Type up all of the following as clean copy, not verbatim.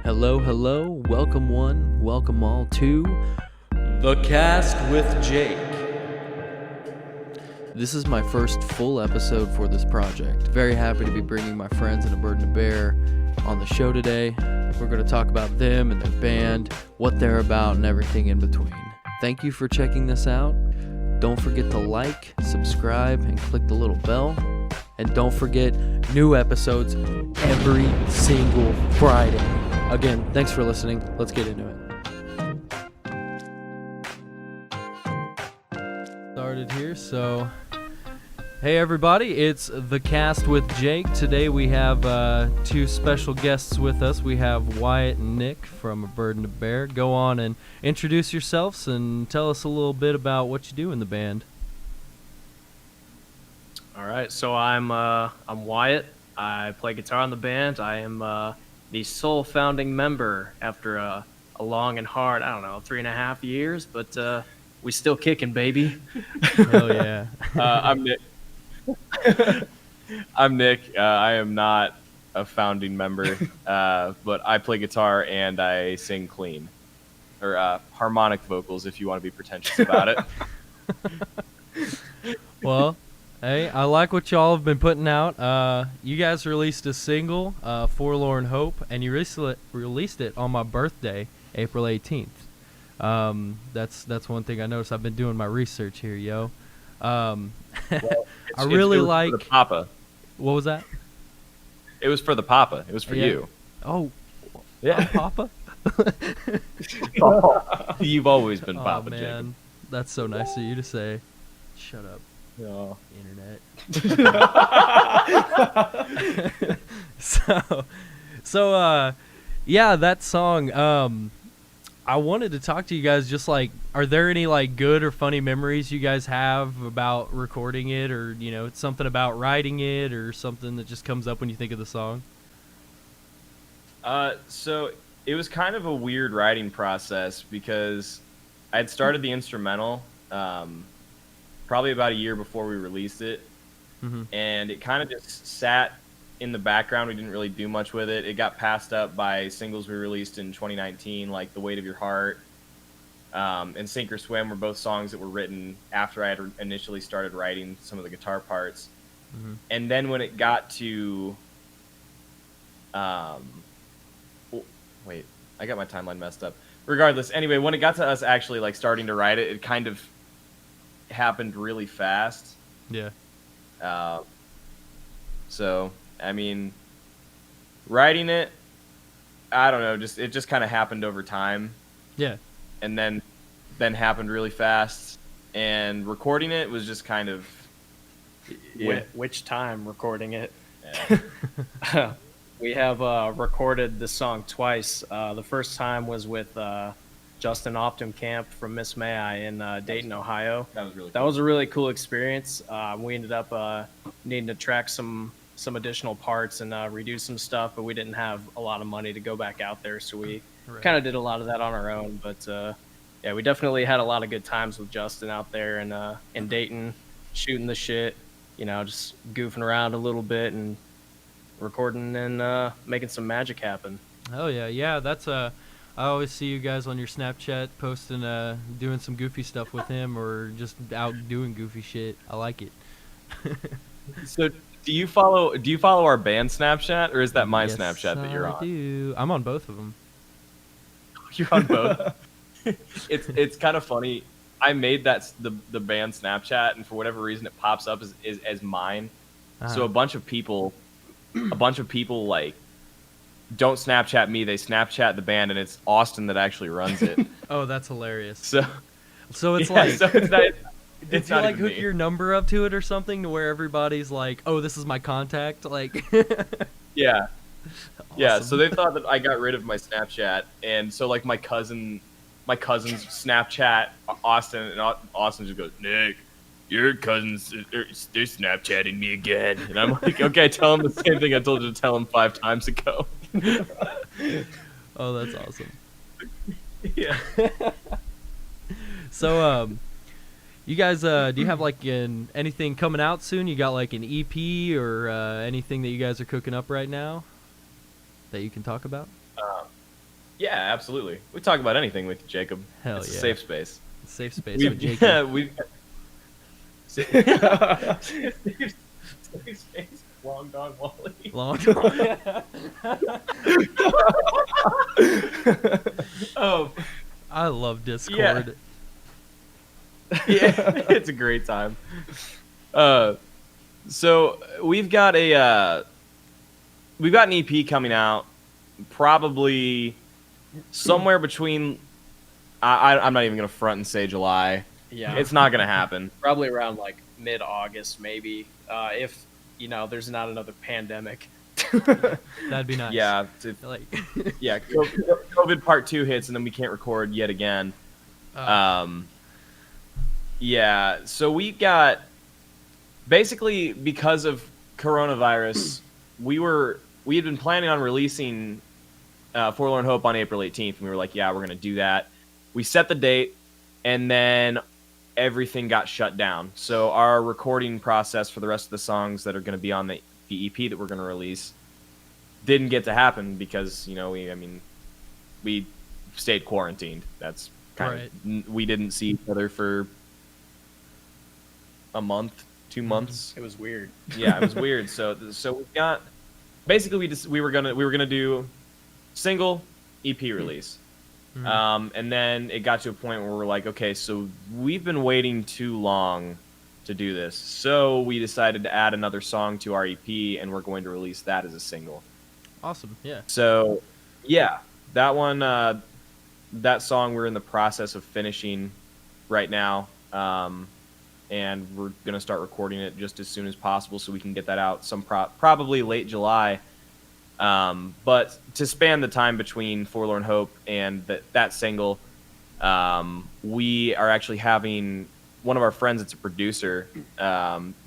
Hello, hello, welcome one, welcome all to The Cast with Jake. This is my first full episode for this project. Very happy to be bringing my friends in A Burden to Bear on the show today. We're going to talk about them and their band, what they're about, and everything in between. Thank you for checking this out. Don't forget to like, subscribe, and click the little bell. And don't forget, new episodes every single Friday. Again, thanks for listening. Let's get into it. Started here, so hey everybody, it's The Cast with Jake. Today we have two special guests with us. We have Wyatt and Nick from A Burden to Bear. Go on and introduce yourselves and tell us a little bit about what you do in the band. All right, so I'm Wyatt. I play guitar in the band. I am the sole founding member after a long and hard, 3.5 years, but we still kicking, baby. Hell yeah. I'm Nick. I'm Nick. I am not a founding member, but I play guitar and I sing clean, or harmonic vocals if you want to be pretentious about it. Well, hey, I like what y'all have been putting out. You guys released a single, Forlorn Hope, and you released it on my birthday, April 18th. That's one thing I noticed. I've been doing my research here, yo. Well, I really it was like... for the Papa. What was that? It was for the Papa. It was for you. Oh, Yeah. Papa? You've always been Oh, Papa, man. Jacob. That's so nice of you to say. Shut up, Yeah. internet. So, yeah, that song, I wanted to talk to you guys, just like, are there any like good or funny memories you guys have about recording it, or, you know, it's something about writing it or something that just comes up when you think of the song? So it was kind of a weird writing process because I had started the instrumental probably about a year before we released it. Mm-hmm. And it kind of just sat in the background. We didn't really do much with it. It got passed up by singles we released in 2019, like The Weight of Your Heart and Sink or Swim were both songs that were written after I had initially started writing some of the guitar parts. Mm-hmm. And then when it got to... wait, I got my timeline messed up. Regardless, anyway, when it got to us actually like starting to write it, it kind of happened really fast. Yeah. So, I mean, writing it, I don't know, it just kind of happened over time. Yeah. And then happened really fast. And recording it was just kind of... Which time recording it? Yeah. We have recorded this song twice. The first time was with Justin Optumcamp from Miss May I in Dayton, Ohio. That was really That cool. was a really cool experience. We ended up needing to track some additional parts and redo some stuff, but we didn't have a lot of money to go back out there, so we kind of did a lot of that on our own. But yeah, we definitely had a lot of good times with Justin out there in Dayton, shooting the shit, you know, just goofing around a little bit and recording and making some magic happen. Hell yeah. Yeah, that's I always see you guys on your Snapchat posting doing some goofy stuff with him, or just out doing goofy shit. I like it. So, do you follow our band Snapchat, or is that my Yes, Snapchat that you're I on? do. I'm on both of them. You're on both. It's kind of funny. I made that the band Snapchat, and for whatever reason, it pops up as mine. Uh-huh. So a bunch of people like don't Snapchat me. They Snapchat the band, and it's Austin that actually runs it. Oh, that's hilarious. So it's yeah, like, so it's not, did it's you not like even hook me. your number up to it or something, to where everybody's like, oh, this is my contact? Like, Yeah. Yeah, Awesome. so they thought that I got rid of my Snapchat, and so like my cousins Snapchat Austin, and Austin just goes, "Nick, your cousins, they're Snapchatting me again." And I'm like, okay, tell him the same thing I told you to tell him 5 times ago. Oh, that's awesome. Yeah. So, you guys, do you have like anything coming out soon? You got like an EP or anything that you guys are cooking up right now that you can talk about? Yeah, absolutely. We talk about anything with Jacob. Hell It's yeah. a safe space. Safe space We've, with Jacob. yeah, we've safe space. Long Dog Wally. Long. Oh, I love Discord. yeah, it's a great time. So we've got an EP coming out, probably somewhere between. I'm not even gonna front and say July. Yeah, It's not gonna happen. probably around like mid-August, maybe, if there's not another pandemic. That'd be nice. Yeah, Like, yeah. COVID Part 2 hits, and then we can't record yet again. Yeah. So we got basically because of coronavirus, we had been planning on releasing Forlorn Hope on April 18th, and we were like, yeah, we're gonna do that. We set the date, and then everything got shut down. So our recording process for the rest of the songs that are going to be on the EP that we're going to release didn't get to happen because we stayed quarantined. That's kind of, we didn't see each other for a month, 2 months. It was weird. Yeah, it was weird. So we got basically we were gonna do single EP release. And then it got to a point where we're like, okay, so we've been waiting too long to do this. So we decided to add another song to our EP, and we're going to release that as a single. awesome. Yeah. So, yeah, that one, that song we're in the process of finishing right now. And we're going to start recording it just as soon as possible so we can get that out probably late July. But to span the time between Forlorn Hope and that single, we are actually having one of our friends that's a producer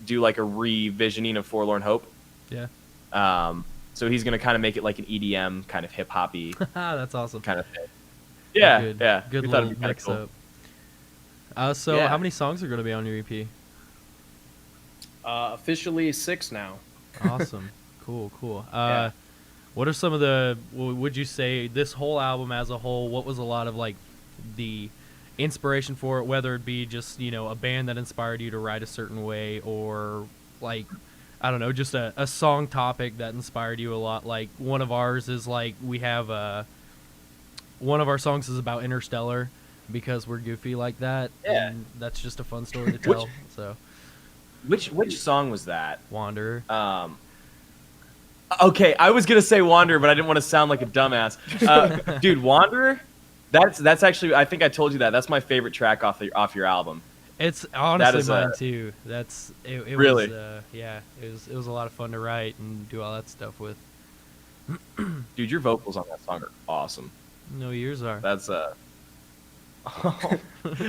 do like a revisioning of Forlorn Hope. Yeah. So he's going to kind of make it like an EDM kind of hip-hoppy That's awesome. kind of thing. Yeah, Good, yeah. Good We thought it'd little be kinda mix cool. up. So Yeah. how many songs are going to be on your EP? Officially 6 now. Awesome. Cool. Yeah. What are some of would you say this whole album as a whole, what was a lot of like the inspiration for it, whether it be just, a band that inspired you to write a certain way or like, I don't know, just a song topic that inspired you a lot. Like one of ours is like, we have one of our songs is about Interstellar because we're goofy like that. Yeah. And that's just a fun story to tell. So Which song was that? Wanderer. Okay, I was gonna say Wanderer, but I didn't want to sound like a dumbass. Dude, Wanderer, that's actually, I think I told you that. That's my favorite track off your album. It's honestly is mine too. It Really? was, yeah, it was a lot of fun to write and do all that stuff with. Dude, your vocals on that song are awesome. No, yours are. That's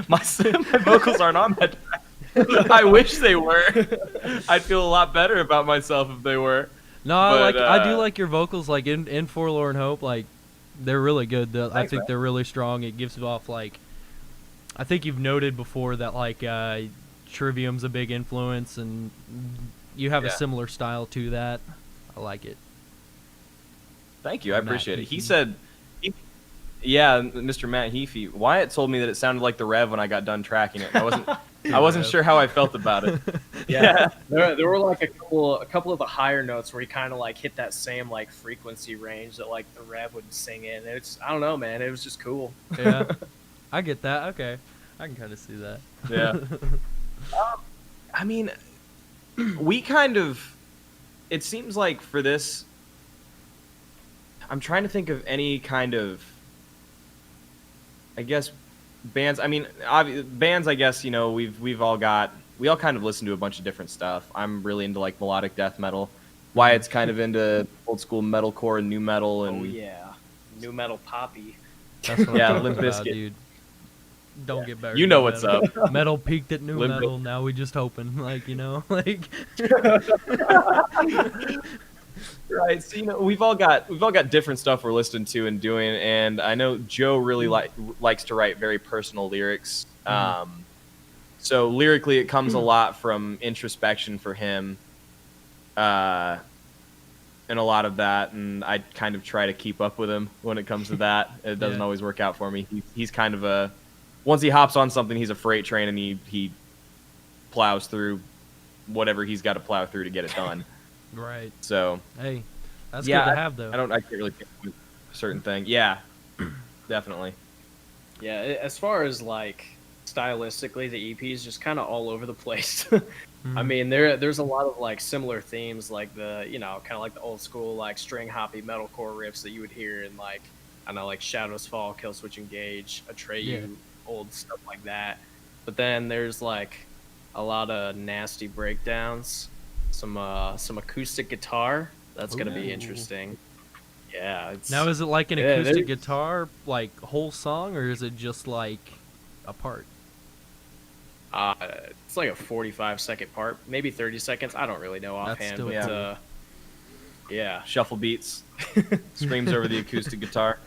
my vocals aren't on that track. I wish they were. I'd feel a lot better about myself if they were. No, I do like your vocals, like in Forlorn Hope, like they're really good. I think they're really strong. It gives off like, I think you've noted before that like Trivium's a big influence, and you have a similar style to that. I like it. Thank you, I appreciate it. He Heafy. said, yeah, Mr. Matt Heafy. Wyatt told me that it sounded like the Rev when I got done tracking it. I wasn't sure how I felt about it. Yeah, there were like a couple of the higher notes where he kind of like hit that same like frequency range that like the Rev would sing in. I don't know, man. It was just cool. Yeah, I get that. Okay, I can kind of see that. Yeah. I mean, we kind of. It seems like for this, I'm trying to think of any kind of, I guess, bands. I mean, bands. I guess we all kind of listen to a bunch of different stuff. I'm really into like melodic death metal. Wyatt's kind of into old school metalcore and new metal and Oh yeah, new metal poppy. That's what Yeah, I'm Limp talking about, Bizkit. dude. Don't get better. You know than what's metal. up. Metal peaked at new Limp metal. Now we just hoping, like like. Right. So we've all got different stuff we're listening to and doing, and I know Joe really likes to write very personal lyrics. So lyrically, it comes a lot from introspection for him. in a lot of that, and I kind of try to keep up with him when it comes to that. It doesn't Yeah. always work out for me. He's kind of a once he hops on something, he's a freight train, and he plows through whatever he's got to plow through to get it done. Right. So Hey, that's yeah, good to have though. I can't really pick a certain thing. Yeah, definitely. Yeah, as far as like stylistically, the EP is just kind of all over the place. I Mhm. mean, there's a lot of like similar themes, like the kind of like the old school like string hoppy metalcore riffs that you would hear in like I don't know like Shadows Fall, Killswitch Engage, Atreyu, Yeah. old stuff like that. But then there's like a lot of nasty breakdowns, some acoustic guitar. That's gonna be Ooh. interesting. Yeah, it's Now, is it like an yeah, acoustic there's- guitar, like whole song, or is it just like a part? Uh, it's like a 45-second part, maybe 30 seconds. I don't really know That's offhand, still but cool. yeah. Shuffle beats, screams over the acoustic guitar,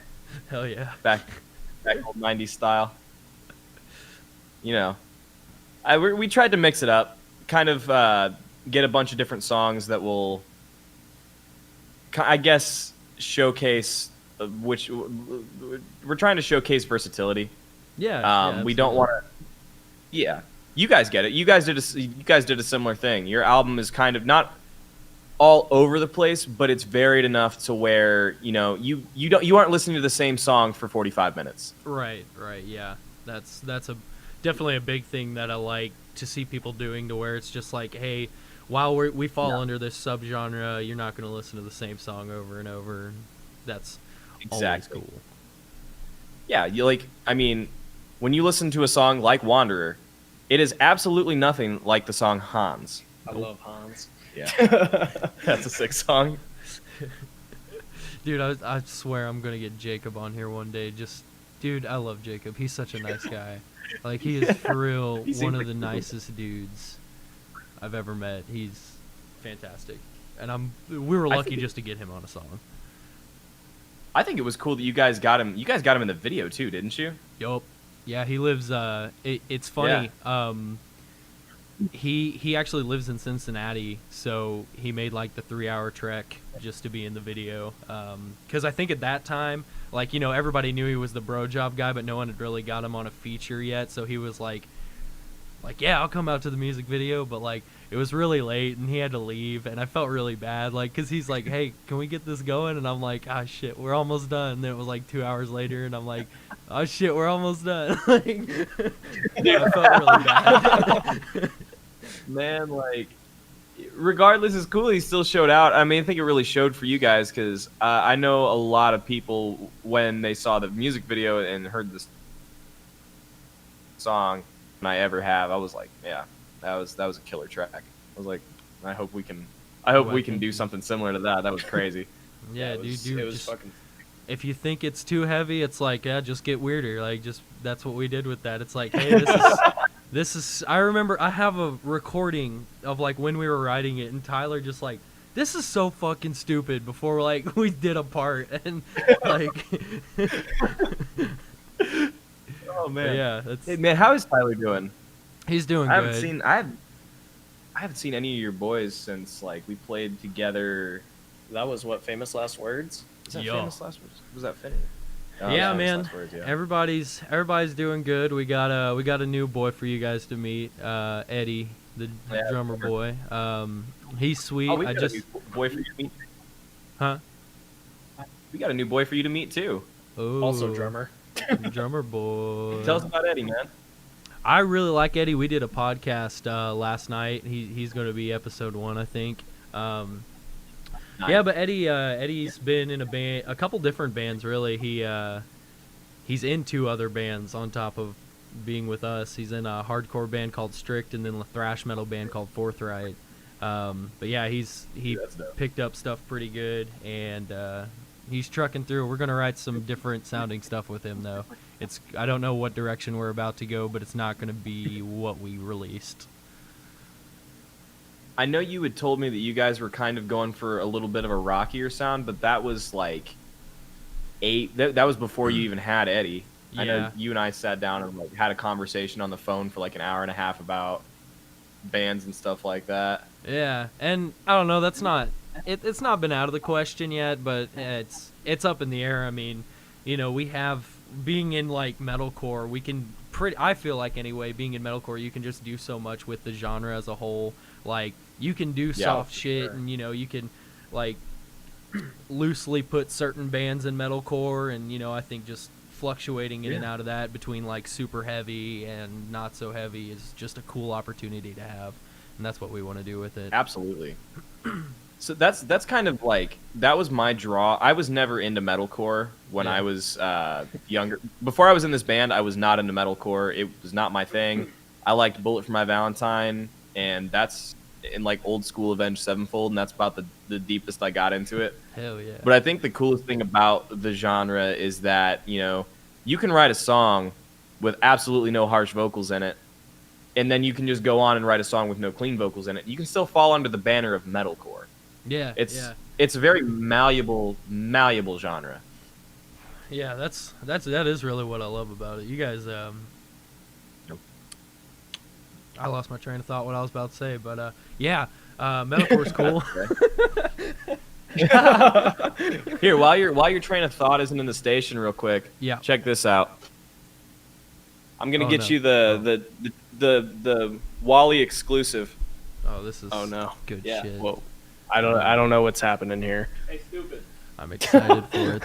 Hell yeah. back old '90s style. You know, we tried to mix it up, kind of get a bunch of different songs that will, I guess, showcase which we're trying to showcase versatility. Yeah. We don't want to. Yeah, you guys get it. You guys did a similar thing. Your album is kind of not all over the place, but it's varied enough to where you aren't listening to the same song for 45 minutes. Right. Yeah. That's definitely a big thing that I like to see people doing, to where it's just like, hey, while we fall under this subgenre, you're not going to listen to the same song over and over. That's Exactly. always cool. Yeah, when you listen to a song like Wanderer, it is absolutely nothing like the song Hans. I love Hans. Yeah. That's a sick song. Dude, I swear I'm gonna get Jacob on here one day. Dude, I love Jacob. He's such a nice guy. Like, he is for real He's one of super the cool. nicest dudes I've ever met. He's fantastic, and we were lucky think- just to get him on a song. I think it was cool that you guys got him. You guys got him in the video too, didn't you? Yup. Yeah, he lives. It's funny. He actually lives in Cincinnati, so he made like the 3-hour trek just to be in the video. Because I think at that time, like, everybody knew he was the bro job guy, but no one had really got him on a feature yet. So he was like, yeah, I'll come out to the music video, but like it was really late and he had to leave, and I felt really bad, like, because he's like, hey, can we get this going? And I'm like, ah, shit, we're almost done. And then it was like 2 hours later, and I'm like, oh shit, we're almost done. Like, I felt really bad. Man, like, regardless, it's cool he still showed out. I mean, I think it really showed for you guys because I know a lot of people, when they saw the music video and heard this song, and I ever have, I was like, yeah, that was a killer track. I was like, I hope we can do something similar to that. That was crazy. Yeah, it was, dude, it was just, fucking. if you think it's too heavy, it's like, yeah, just get weirder. Like, just that's what we did with that. It's like, hey, this is. I remember I have a recording of like when we were writing it, and Tyler just like, this is so fucking stupid. Before like we did a part, and like, Oh man, yeah, that's. Hey man, how is Tyler doing? He's doing I good. haven't seen any of your boys since like we played together. That was what Famous Last Words. Was that Yo. Famous Last Words? Was that Famous? Oh, Yeah, Famous man. Last Words, yeah. Everybody's doing good. We got a new boy for you guys to meet, Eddie, the Yeah, drummer sure. boy. He's sweet. Oh, we I got just, a new boy for you to meet. huh? We got a new boy for you to meet too. Also Ooh, drummer. drummer boy. Tell us about Eddie, man. I really like Eddie. We did a podcast last night. He's going to be episode 1, I think. Nice. Yeah, but Eddie's been in a couple different bands. Really, he's in 2 other bands on top of being with us. He's in a hardcore band called Strict, and then a thrash metal band called Forthright. But yeah, he That's dope. picked up stuff pretty good, and he's trucking through. We're gonna write some different sounding stuff with him though. I don't know what direction we're about to go, but it's not gonna be what we released. I know you had told me that you guys were kind of going for a little bit of a rockier sound, but that was like that was before you even had Eddie. I know Yeah. you and I sat down and like had a conversation on the phone for like an hour and a half about bands and stuff like that. Yeah, and I don't know. That's not it's not been out of the question yet, but it's up in the air. I mean, we have being in like metalcore, we can I feel like anyway, being in metalcore, you can just do so much with the genre as a whole. Like you can do soft shit, and you can like loosely put certain bands in metalcore, and I think just fluctuating in and out of that between like super heavy and not so heavy is just a cool opportunity to have, and that's what we want to do with it. Absolutely. So that's kind of like, that was my draw. I was never into metalcore when I was younger. Before I was in this band, I was not into metalcore. It was not my thing. I liked Bullet for My Valentine, and that's in like old school Avenged Sevenfold, and that's about the deepest I got into it. Hell yeah. But I think the coolest thing about the genre is that, you can write a song with absolutely no harsh vocals in it, and then you can just go on and write a song with no clean vocals in it. You can still fall under the banner of metalcore. Yeah, it's a very malleable genre. Yeah, that is really what I love about it. You guys, I lost my train of thought what I was about to say, but metalcore's cool. Here, while your train of thought isn't in the station, real quick, check this out. I'm gonna get you the Wally exclusive. Oh, this is good shit. Whoa. I don't know what's happening here. Hey, stupid. I'm excited for it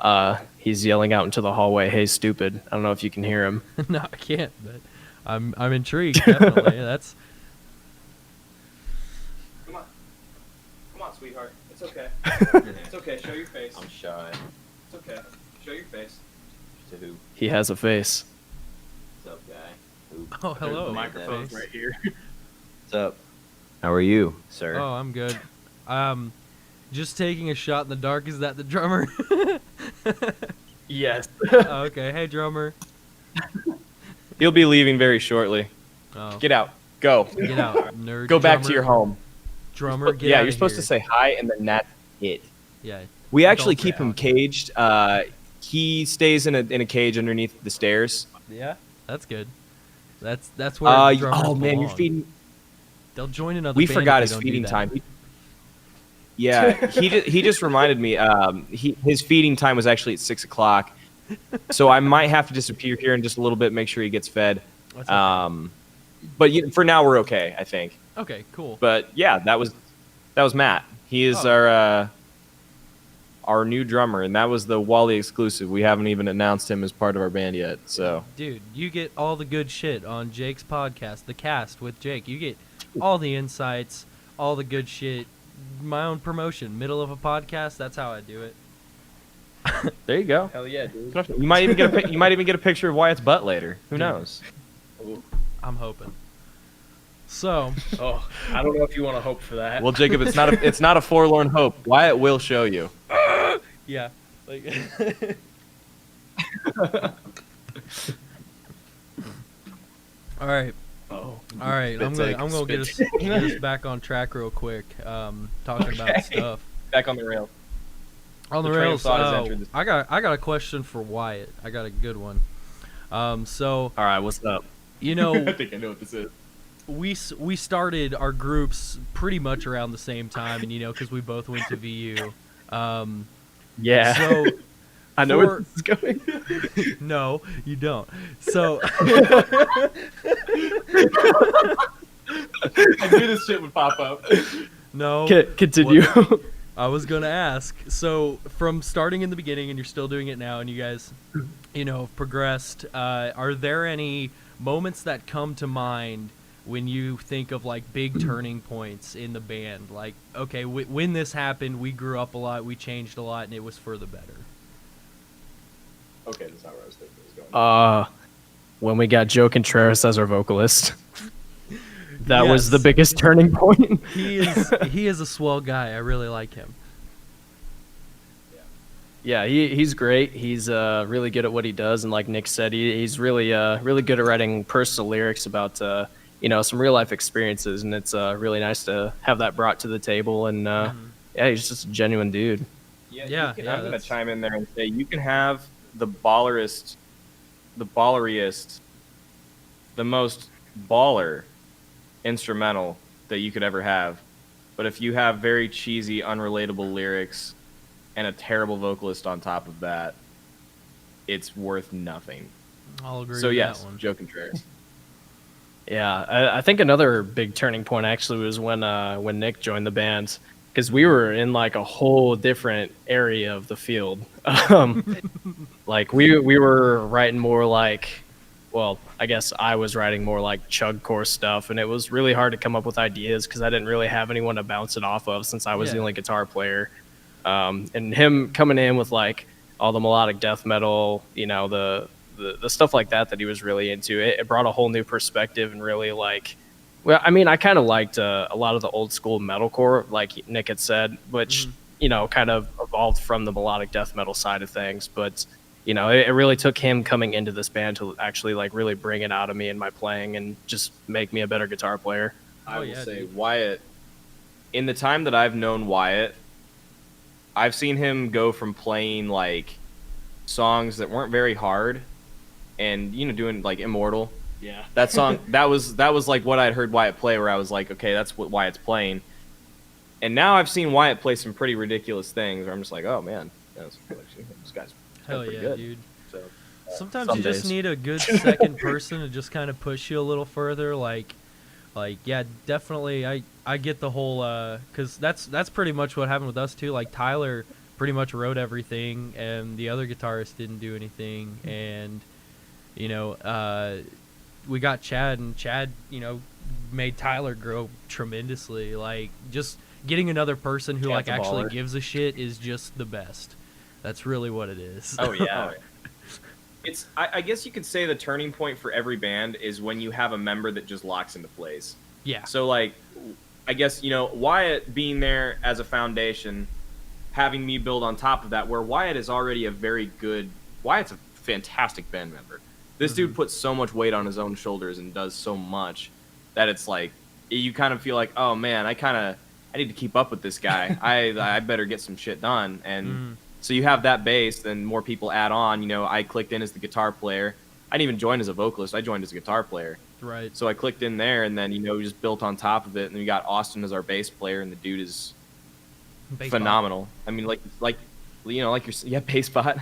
though. He's yelling out into the hallway, "Hey, stupid." I don't know if you can hear him. No, I can't, but I'm intrigued, definitely. That's Come on, sweetheart. It's okay. It's okay. Show your face. I'm shy. It's okay. Show your face. To who? He has a face. What's up, guy? Who? Oh, hello. The microphone's right here. What's up? How are you, sir? Oh, I'm good. Just taking a shot in the dark. Is that the drummer? Yes. Oh, okay. Hey, drummer. He'll be leaving very shortly. Oh. Get out. Go. Get out, nerd. Go back drummer. to your home. Drummer, get Yeah, out you're of supposed here. to say hi, and then that's it. Yeah. We actually Don't keep say him out. caged. He stays in a cage underneath the stairs. Yeah, that's good. That's where drummers oh man, you're belong. feeding. They'll join another. We band forgot if his they don't feeding do that. time. Yeah, he just reminded me. His feeding time was actually at 6 o'clock, so I might have to disappear here in just a little bit, make sure he gets fed. That's okay. But for now we're okay, I think. Okay, cool. But yeah, that was Matt. He is our new drummer, and that was the Wally exclusive. We haven't even announced him as part of our band yet. So, Dude, you get all the good shit on Jake's podcast, The Cast with Jake. You get all the insights, all the good shit. My own promotion, middle of a podcast. That's how I do it. there you go. Hell yeah, dude. You might even get a picture of Wyatt's butt later. Who knows? I'm hoping. So, Oh, I don't know if you want to hope for that. Well, Jacob, it's not a forlorn hope. Wyatt will show you. yeah, like. All right. Oh. All right, I'm gonna get us back on track real quick. Talking about stuff Back on the rails. on the The train of rails. thought has entered this- I got a question for Wyatt. I got a good one. So All right, what's up? I think I know what this is. we started our groups pretty much around the same time, and because we both went to VU. Yeah. So I know where this is going. no, you don't. So I knew this shit would pop up. no. Continue. I was gonna ask. So from starting in the beginning, and you're still doing it now, and you guys, have progressed. Are there any moments that come to mind when you think of like big turning points in the band? Like, okay, when this happened, we grew up a lot, we changed a lot, and it was for the better. Okay, that's not where I was thinking it was going. When we got Joe Contreras as our vocalist, that was Yes. the biggest turning point. He is a swell guy. I really like him. Yeah, he's great. He's really good at what he does, and like Nick said, he's really good at writing personal lyrics about some real life experiences, and it's really nice to have that brought to the table. And yeah, he's just a genuine dude. Yeah, I'm gonna that's- chime in there and say you can have the balleriest, the most baller instrumental that you could ever have, But if you have very cheesy, unrelatable lyrics and a terrible vocalist on top of that, it's worth nothing. I'll agree So with yes, that one. Joe Contreras. Yeah, I think another big turning point actually was when Nick joined the band, because we were in like a whole different area of the field. Like we were writing more like, well, I guess I was writing more like chugcore stuff, and it was really hard to come up with ideas because I didn't really have anyone to bounce it off of since I was the Yeah. only guitar player. And him coming in with like all the melodic death metal, you know, the stuff like that he was really into, it brought a whole new perspective and really like, well, I mean, I kind of liked a lot of the old school metalcore, like Nick had said, which you know kind of evolved from the melodic death metal side of things. But you know, it really took him coming into this band to actually like really bring it out of me in my playing and just make me a better guitar player. I will yeah, say dude. Wyatt. In the time that I've known Wyatt, I've seen him go from playing like songs that weren't very hard, and you know, doing like Immortal. Yeah. That song that was like what I'd heard Wyatt play, where I was like, okay, that's what Wyatt's playing. And now I've seen Wyatt play some pretty ridiculous things where I'm just like, oh man, this guy's Hell pretty yeah, good. dude. So, Sometimes some you just days. need a good second person to just kind of push you a little further. Like yeah, definitely. I get the whole because that's pretty much what happened with us too. Like Tyler pretty much wrote everything, and the other guitarist didn't do anything. And you know, we got Chad, and Chad, you know, made Tyler grow tremendously. Like just getting another person who like Chad's a actually baller. gives a shit is just the best. That's really what it is. Oh yeah. It's I guess you could say the turning point for every band is when you have a member that just locks into place. Yeah. So like, I guess, you know, Wyatt being there as a foundation, having me build on top of that, where Wyatt's a fantastic band member. This dude puts so much weight on his own shoulders and does so much that it's like, you kind of feel like, oh man, I need to keep up with this guy. I better get some shit done. And so you have that base, then more people add on. You know, I clicked in as the guitar player. I didn't even join as a vocalist. I joined as a guitar player. Right. So I clicked in there, and then, you know, we just built on top of it. And then we got Austin as our bass player, and the dude is phenomenal. I mean, like you know, like you're bass bot.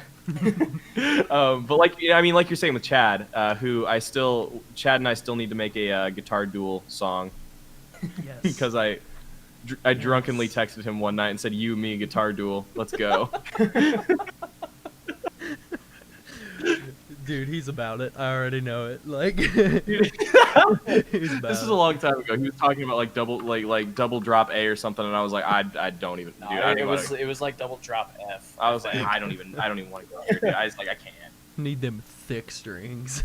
But like, I mean, like you're saying with Chad, Chad and I still need to make a guitar duel song. Yes. Because I drunkenly texted him one night and said, "You, me, guitar duel, let's go." Dude, he's about it. I already know it. Like, he's about This is a long time ago. He was talking about like double drop A or something, and I was like, I don't even. No, Dude, I don't even it was like double drop F. I was like, I don't even want to go out here, dude. I was like, I can't. Need them thick strings.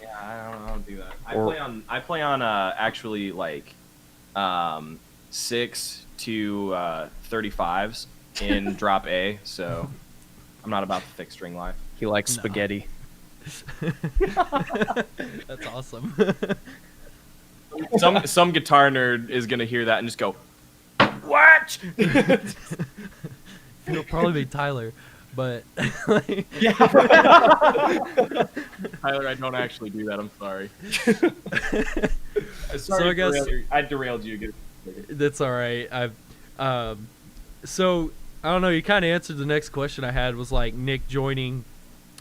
Yeah, I don't do that. Or- I play on actually like 6 to 35s in drop A, so I'm not about the thick string life. He likes No. spaghetti. That's awesome. Some guitar nerd is gonna hear that and just go, "What?" It'll probably be Tyler, but Yeah. Tyler, I don't actually do that. I'm sorry. So I guess- I derailed you. that's all right. So I don't know. You kind of answered the next question I had. Was like Nick joining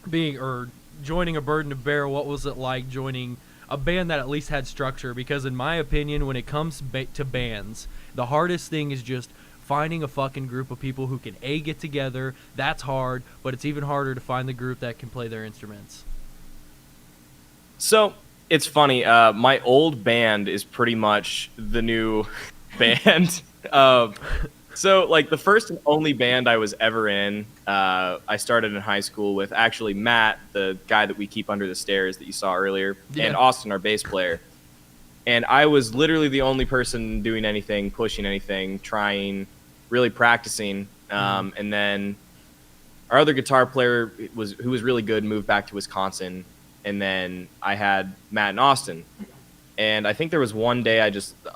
a burden to bear. What was it like joining a band that at least had structure? Because in my opinion, when it comes to bands, the hardest thing is just finding a fucking group of people who can get together. That's hard, but it's even harder to find the group that can play their instruments. So it's funny. My old band is pretty much the new band. So like the first and only band I was ever in, I started in high school with actually Matt, the guy that we keep under the stairs that you saw earlier, Yeah. and Austin, our bass player. And I was literally the only person doing anything, pushing anything, trying, really practicing. And then our other guitar player who was really good, moved back to Wisconsin. And then I had Matt and Austin. And I think there was one day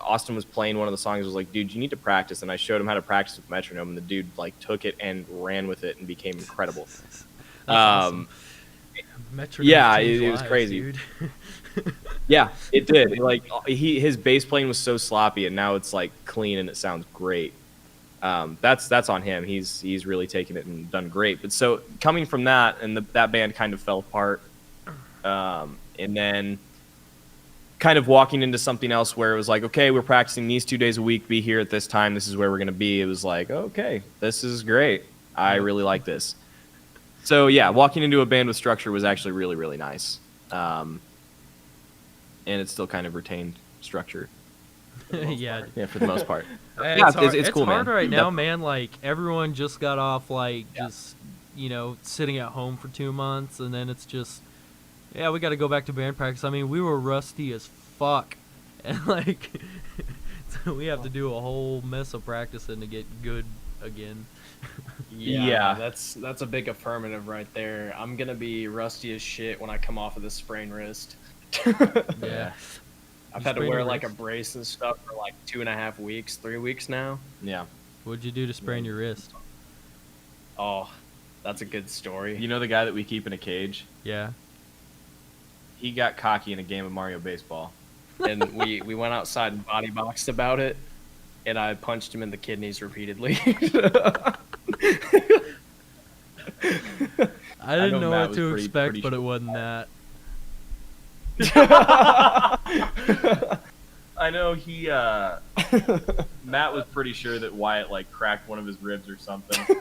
Austin was playing one of the songs, was like, dude, you need to practice. And I showed him how to practice with metronome, and the dude like took it and ran with it and became incredible. That's awesome. Metronome yeah, changed it was lives, crazy. dude. Yeah, it did. His bass playing was so sloppy, and now it's like clean and it sounds great. That's on him. He's really taken it and done great. But so coming from that, and that band kind of fell apart, and then kind of walking into something else where it was like, okay, we're practicing these 2 days a week. Be here at this time. This is where we're gonna be. It was like, okay, this is great. I really like this. So yeah, walking into a band with structure was actually really, really nice. And it still kind of retained structure. Yeah. Yeah, for the most part. It's hard, it's cool, hard man. right now, man. Like everyone just got off, like just sitting at home for 2 months, and then it's just, yeah, we got to go back to band practice. I mean, we were rusty as fuck, and like so we have to do a whole mess of practicing to get good again. Yeah, that's a big affirmative right there. I'm gonna be rusty as shit when I come off of this sprained wrist. Yeah. I've had to wear like a brace and stuff for like 2.5 weeks, 3 weeks now. Yeah. What'd you do to sprain your wrist? Oh, that's a good story. You know the guy that we keep in a cage? Yeah. He got cocky in a game of Mario Baseball. And we went outside and body boxed about it, and I punched him in the kidneys repeatedly. I didn't know Matt what to was expect, pretty but it sure. wasn't that. I know he Matt was pretty sure that Wyatt like cracked one of his ribs or something.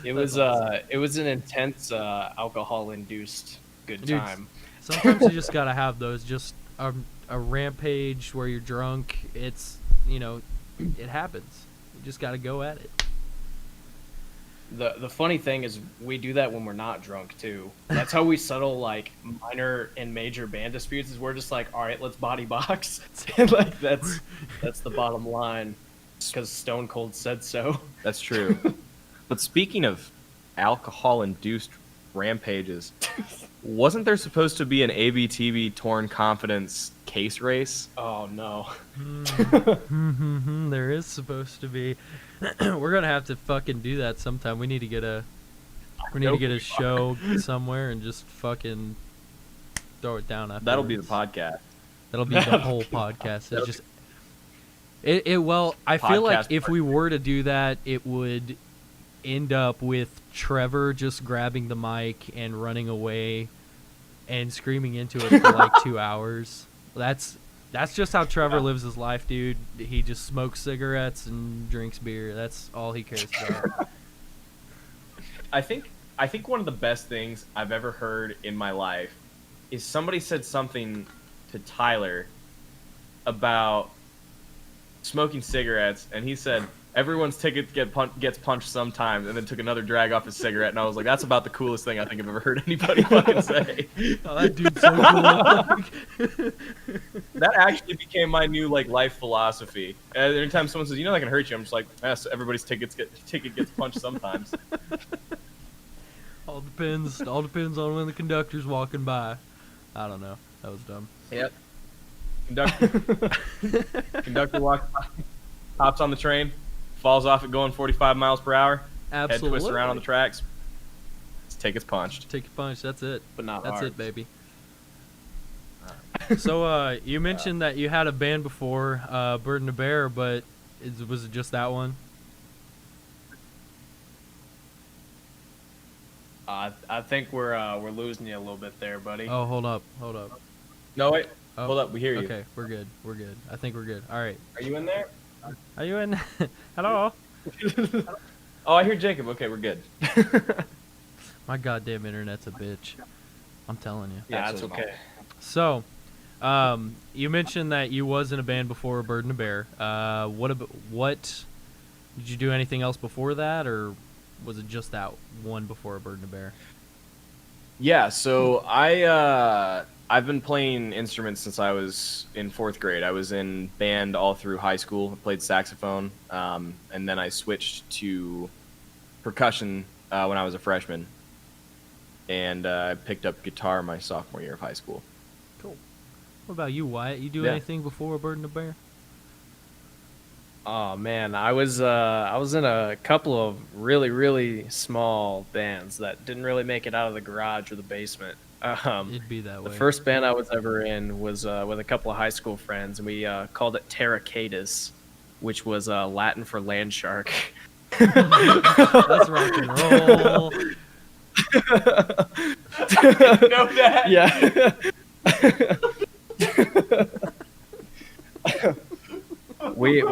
It was an intense alcohol induced good Dude, time. Sometimes you just gotta have those. Just a rampage where you're drunk. It's it happens. You just gotta go at it. The funny thing is we do that when we're not drunk too. That's how we settle like minor and major band disputes. Is we're just like, all right, let's body box, and like that's the bottom line, because Stone Cold said so. That's true. But speaking of alcohol-induced rampages, wasn't there supposed to be an ABTV Torn Confidence case race? Oh no. There is supposed to be. We're gonna have to fucking do that sometime. We need to get a show somewhere and just fucking throw it down after. That'll be the podcast. That'll be the whole podcast. It's just well, I feel like Podcast if we were to do that, it would end up with Trevor just grabbing the mic and running away and screaming into it for like 2 hours. That's just how Trevor lives his life, dude. He just smokes cigarettes and drinks beer. That's all he cares about. I think one of the best things I've ever heard in my life is somebody said something to Tyler about smoking cigarettes, and he said everyone's ticket gets punched sometimes, and then took another drag off his cigarette, and I was like, that's about the coolest thing I think I've ever heard anybody fucking say. Oh, that dude's so cool. That actually became my new like life philosophy. Anytime someone says, that can hurt you, I'm just like, yes, everybody's ticket gets punched sometimes. All depends on when the conductor's walking by. I don't know. That was dumb. Yep. Conductor walks by, hops on the train, falls off it going 45 miles per hour. Absolutely. Head twists around on the tracks. Ticket's punched. Take a punch. That's it. But not That's hard. it, baby. So you mentioned that you had a band before, Bird and a Bear, but was it just that one? I think we're losing you a little bit there, buddy. Oh, hold up. No, wait. Oh, Hold up. We hear you. Okay, we're good. I think we're good. All right. Are you in there? Are you in? Hello? Oh, I hear Jacob. Okay, we're good. My goddamn internet's a bitch. I'm telling you. Yeah, that's okay. So, you mentioned that you was in a band before Bird and a Bear. What did you do anything else before that, or was it just that one before Bird and a Bear? Yeah, so I've been playing instruments since I was in 4th grade. I was in band all through high school. I played saxophone, and then I switched to percussion when I was a freshman. And I picked up guitar my sophomore year of high school. Cool. What about you, Wyatt? You do anything before Bird and a Bear? Oh man, I was in a couple of really small bands that didn't really make it out of the garage or the basement. It'd be that The way. first band I was ever in was with a couple of high school friends, and we called it Terracatus, which was Latin for land shark. That's rock and roll. know that. Yeah. we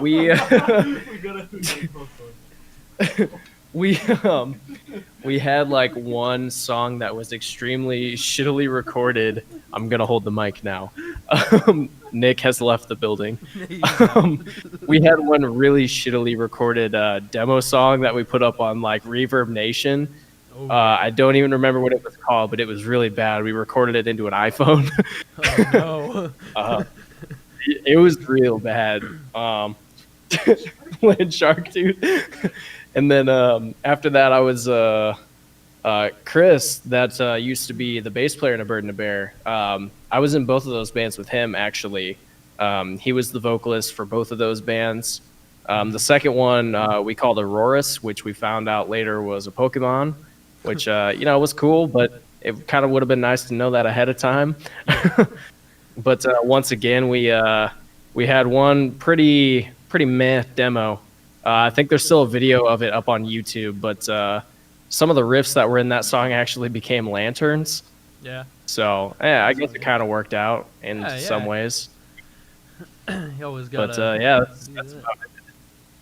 we had like one song that was extremely shittily recorded. I'm gonna hold the mic now. Nick has left the building. We had one really shittily recorded demo song that we put up on like Reverb Nation. Oh, I don't even remember what it was called, but it was really bad. We recorded it into an iPhone. oh no. It was real bad. Land shark, dude. And then after that, I was Chris, that used to be the bass player in A Bird and a Bear. I was in both of those bands with him, actually. He was the vocalist for both of those bands. The second one we called Aurorus, which we found out later was a Pokemon, which was cool, but it kind of would have been nice to know that ahead of time. But once again, we had one pretty meh demo. I think there's still a video of it up on YouTube, but some of the riffs that were in that song actually became lanterns. Yeah. So yeah, I guess it kind of worked out in Yeah, some yeah. ways. You always got. But yeah, that's about it.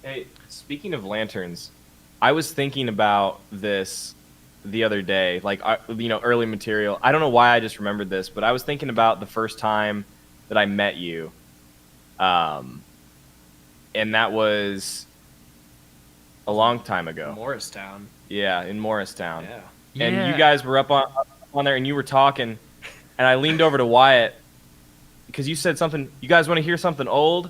Hey, speaking of lanterns, I was thinking about this the other day, like early material. I don't know why I just remembered this, but I was thinking about the first time that I met you, and that was a long time ago. Morristown. Yeah, in Morristown. Yeah. And Yeah. you guys were up on there, and you were talking, and I leaned over to Wyatt because you said something. You guys want to hear something old?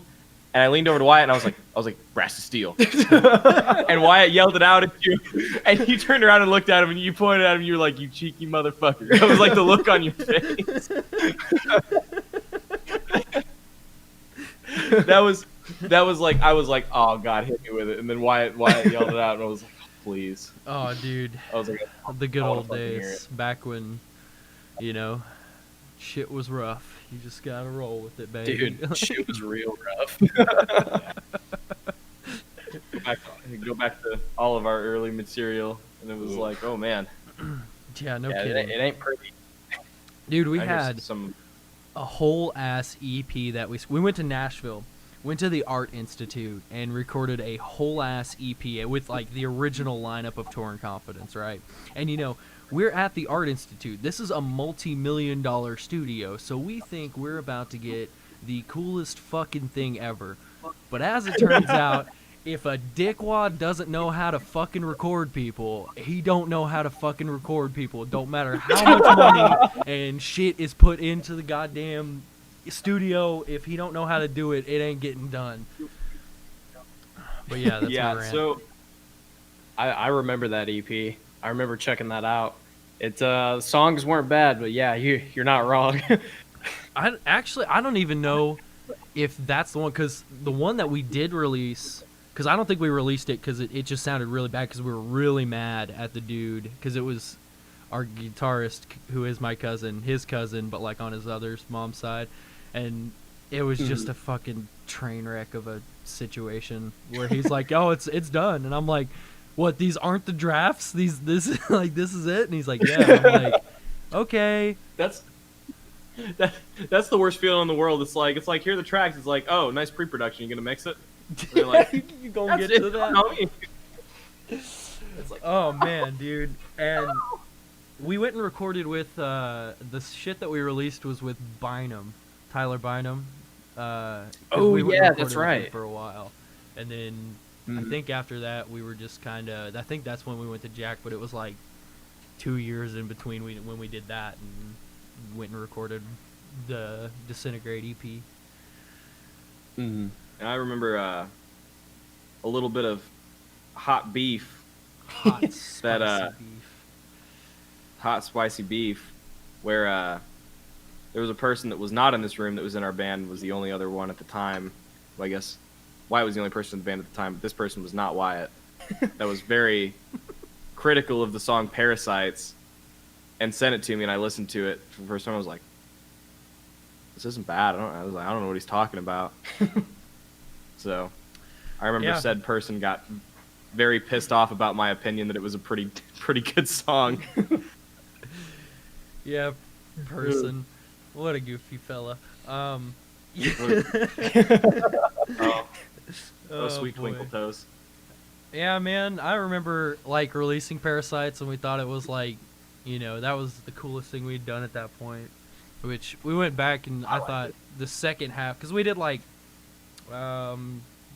And I leaned over to Wyatt, and I was like, "Brass to steel." And Wyatt yelled it out at you, and you turned around and looked at him, and you pointed at him. You were like, "You cheeky motherfucker!" That was like the look on your face. that was like, I was like, "Oh God, hit me with it!" And then Wyatt yelled it out, and I was like, oh, "Please." Oh, dude. I was like, The good I wanna old fucking hear days, back when, shit was rough. You just gotta roll with it, baby. Dude, shit was real rough. go back to all of our early material, and it was like, oh man, Yeah, no Yeah, kidding. it ain't pretty. Dude, we I hear had some. a whole ass EP that we went to Nashville, went to the Art Institute, and recorded a whole ass EP with like the original lineup of Torn Confidence, right? And we're at the Art Institute. This is a multi-million-dollar studio, so we think we're about to get the coolest fucking thing ever. But as it turns out, if a dickwad doesn't know how to fucking record people, he don't know how to fucking record people. It don't matter how much money and shit is put into the goddamn studio. If he don't know how to do it, it ain't getting done. But yeah, that's Yeah, my rant. so I remember that EP. I remember checking that out. The songs weren't bad, but yeah, you're not wrong. I don't even know if that's the one, because the one that we did release, because I don't think we released it because it just sounded really bad, because we were really mad at the dude, because it was our guitarist, who is my cousin, his cousin, but like on his other's mom's side, and it was just a fucking train wreck of a situation where he's like, "Oh, it's done," and I'm like, "What? These aren't the drafts? This is it?" And he's like, "Yeah." I'm like, "Okay." that's the worst feeling in the world. It's like here are the tracks. It's like, oh, nice pre-production. You gonna mix it? And they're like, You gonna that's get it. to that? homie. It's like, Oh man, dude. And we went and recorded with the shit that we released was with Bynum, Tyler Bynum. 'Cause Oh, we went and yeah, recorded that's with him right. for a while, and then I Mhm. think after that we were just kind of. I think that's when we went to Jack, but it was like 2 years in between when we did that and went and recorded the Disintegrate E EP. Mhm. and I remember a little bit of hot beef, Hot spicy beef. hot spicy beef, where there was a person that was not in this room that was in our band, was the only other one at the time. Well, I guess Wyatt was the only person in the band at the time, but this person was not Wyatt. That was very critical of the song Parasites. and sent it to me, and I listened to it for the first time. I was like, this isn't bad. I was like, I don't know what he's talking about. So I remember said person got very pissed off about my opinion that it was a pretty good song. Yeah, person. What a goofy fella. Oh, sweet boy. twinkle toes. Yeah, man, I remember like releasing Parasites, and we thought it was like, that was the coolest thing we'd done at that point. Which we went back and I thought the second half, because we did like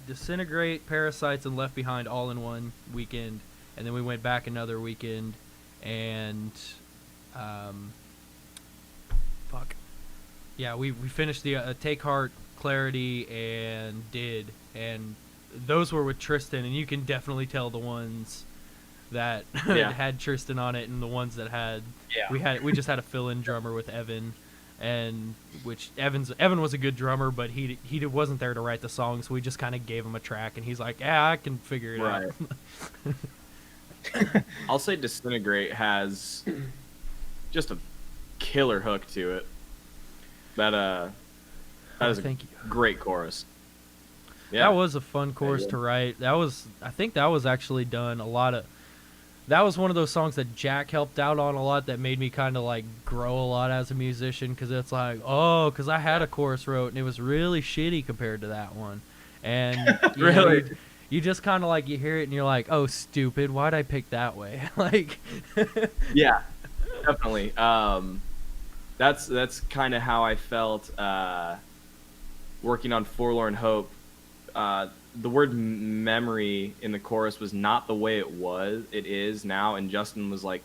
Disintegrate, Parasites, and Left Behind all in one weekend, and then we went back another weekend, and we finished the Take Heart, Clarity, and Did, and those were with Tristan, and you can definitely tell the ones that had Tristan on it and the ones that had we just had a fill-in drummer with Evan, and which Evan was a good drummer, but he wasn't there to write the song, so we just kind of gave him a track, and he's like, yeah, I can figure it out. I'll say Disintegrate has just a killer hook to it. That is a great chorus. Yeah. That was a fun chorus to write. I think that was actually done a lot of. That was one of those songs that Jack helped out on a lot, that made me kind of like grow a lot as a musician, because it's like, because I had a chorus wrote and it was really shitty compared to that one, and really, you just kind of like, you hear it and you're like, oh, stupid, why'd I pick that way? Like, yeah, definitely. That's kind of how I felt working on Forlorn Hope. The word memory in the chorus was not the way it is now, and Justin was like,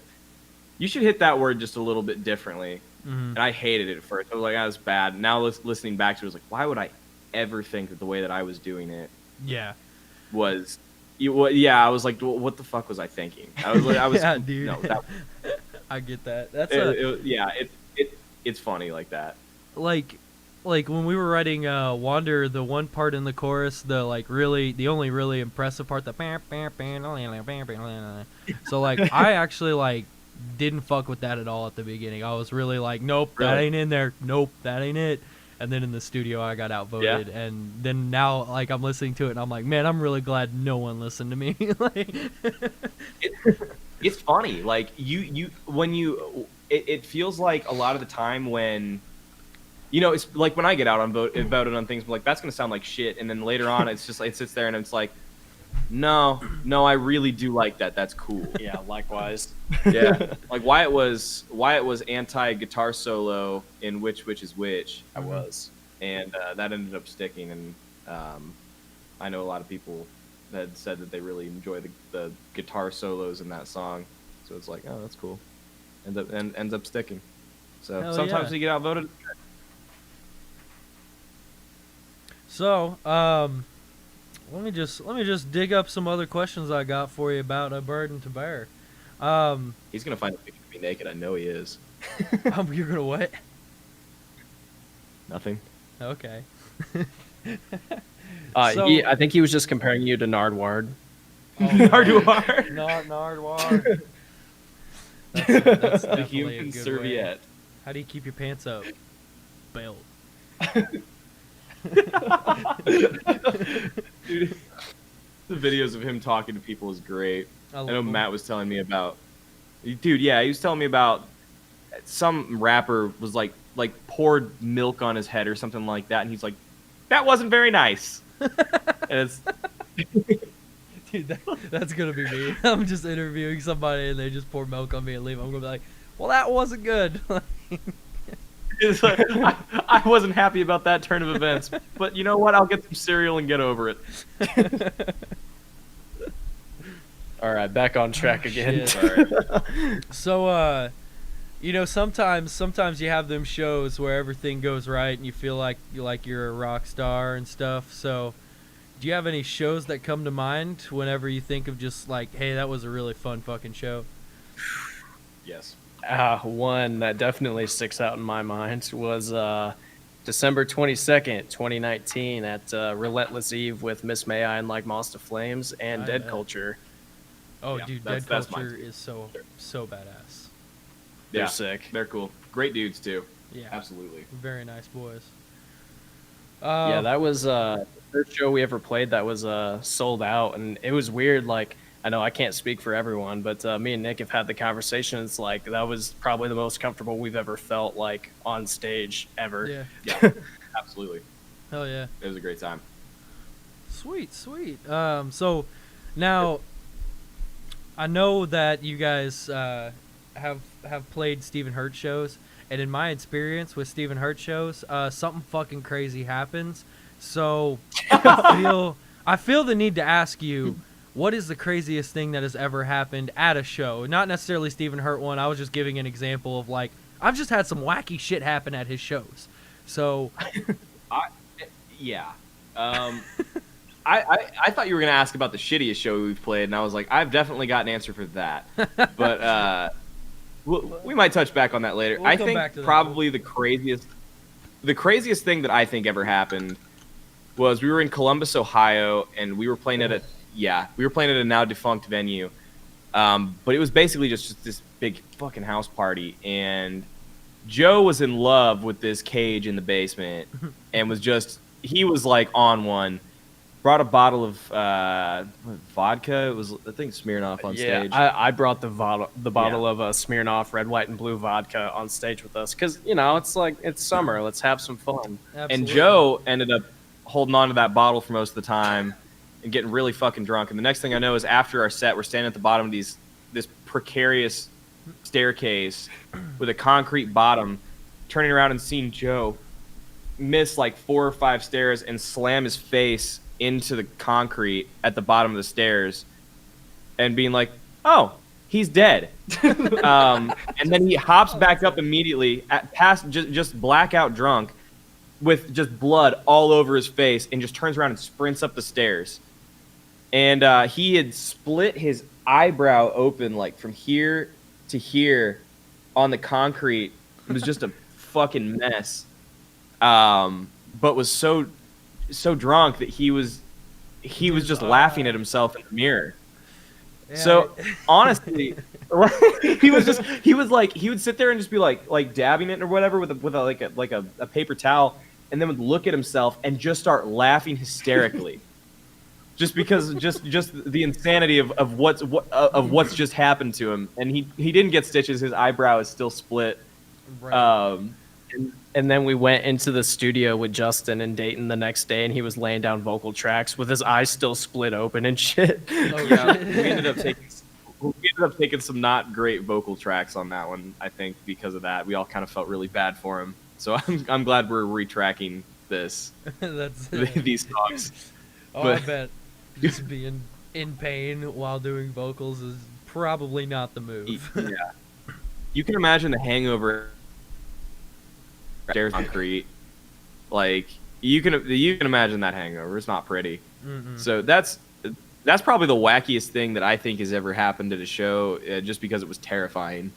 you should hit that word just a little bit differently. And I hated it at first. I was like, that was bad. Now listening back to it, I was like, why would I ever think that the way that I was doing it was I was like, what the fuck was I thinking? I was yeah, dude. No, I get that. That's it's funny like that. Like when we were writing Wander, the one part in the chorus, the only really impressive part, so like I actually like didn't fuck with that at all at the beginning. I was really like, nope, that ain't in there. Nope, that ain't it. And then in the studio I got outvoted, and then now like I'm listening to it and I'm like, man, I'm really glad no one listened to me. Like, it's funny. Like it feels like a lot of the time when, it's like when I get out on voted on things, I'm like, that's gonna sound like shit, and then later on it sits there and it's like, no, I really do like that. That's cool. Yeah, likewise. Yeah, like Wyatt was anti guitar solo in Which is Which. I was, and that ended up sticking. And I know a lot of people had said that they really enjoy the guitar solos in that song. So it's like, oh, that's cool. Ends up sticking. So Hell sometimes yeah. you get outvoted. So, let me just dig up some other questions I got for you about A Burden to Bear. He's gonna find a picture of me naked. I know he is. You're gonna what? Nothing. Okay. I think he was just comparing you to Nardward. Nardwar. Nardwar. That's The definitely a human good serviette. way. How do you keep your pants up? Belt. Dude, the videos of him talking to people is great. I know Matt was telling me about. Dude, yeah, he was telling me about some rapper was like poured milk on his head or something like that, and he's like, that wasn't very nice. And it's Dude, that's gonna be me. I'm just interviewing somebody and they just pour milk on me and leave. I'm gonna be like, well, that wasn't good. It's like, I wasn't happy about that turn of events, but you know what? I'll get some cereal and get over it. All right, back on track again. So, sometimes you have them shows where everything goes right and you feel like you're a rock star and stuff. So, do you have any shows that come to mind whenever you think of just like, hey, that was a really fun fucking show? Yes. One that definitely sticks out in my mind was December 22nd, 2019 at Relentless Eve with Miss May I and Like Moss to Flames and Dead bet. Culture. Oh, Yeah, dude, that's Dead mine. Culture is so badass. They're Yeah, sick. They're cool. Great dudes too. Yeah, Absolutely. very nice boys. Yeah, that was the first show we ever played that was sold out, and it was weird. Like, I know I can't speak for everyone, but me and Nick have had the conversation. It's like that was probably the most comfortable we've ever felt like on stage ever. Yeah, Yeah, absolutely. hell yeah. It was a great time. Sweet. So now I know that you guys have played Stephen Hurt shows, and in my experience with Stephen Hurt shows, something fucking crazy happens. So I feel the need to ask you, what is the craziest thing that has ever happened at a show? Not necessarily Stephen Hurt one. I was just giving an example of like I've just had some wacky shit happen at his shows. So Yeah. I thought you were gonna ask about the shittiest show we've played, and I was like, I've definitely got an answer for that. But we might touch back on that later. We'll I come think back to that. probably the craziest thing that I think ever happened was we were in Columbus, Ohio, and we were playing at a now defunct venue. But it was basically just this big fucking house party, and Joe was in love with this cage in the basement, and he was like on one. Brought a bottle of vodka. It was, I think, Smirnoff on stage. I brought the bottle of Smirnoff red, white, and blue vodka on stage with us because it's like it's summer. Let's have some fun. absolutely. And Joe ended up holding on to that bottle for most of the time and getting really fucking drunk. And the next thing I know is after our set, we're standing at the bottom of this precarious staircase with a concrete bottom, turning around and seeing Joe miss like 4 or 5 stairs and slam his face into the concrete at the bottom of the stairs and being like, oh, he's dead. And then he hops back up immediately just blackout drunk with just blood all over his face and just turns around and sprints up the stairs. And he had split his eyebrow open like from here to here on the concrete. It was just a fucking mess. But was so drunk that he was just laughing at himself in the mirror. Yeah. So honestly, he would sit there and just be like dabbing it or whatever with a paper towel, and then would look at himself and just start laughing hysterically. Just because just the insanity of what's just happened to him. And he didn't get stitches, his eyebrow is still split. Right. And then we went into the studio with Justin and Dayton the next day, and he was laying down vocal tracks with his eyes still split open and shit. Oh, Yeah, shit. we ended up taking some not great vocal tracks on that one. I think because of that, we all kind of felt really bad for him. So I'm glad we're retracking these songs. Oh, But- I bet just being in pain while doing vocals is probably not the move. Yeah, you can imagine the hangover. Stairs concrete, like you can imagine that hangover. It's not pretty. Mm-mm. So that's probably the wackiest thing that I think has ever happened at a show, just because it was terrifying.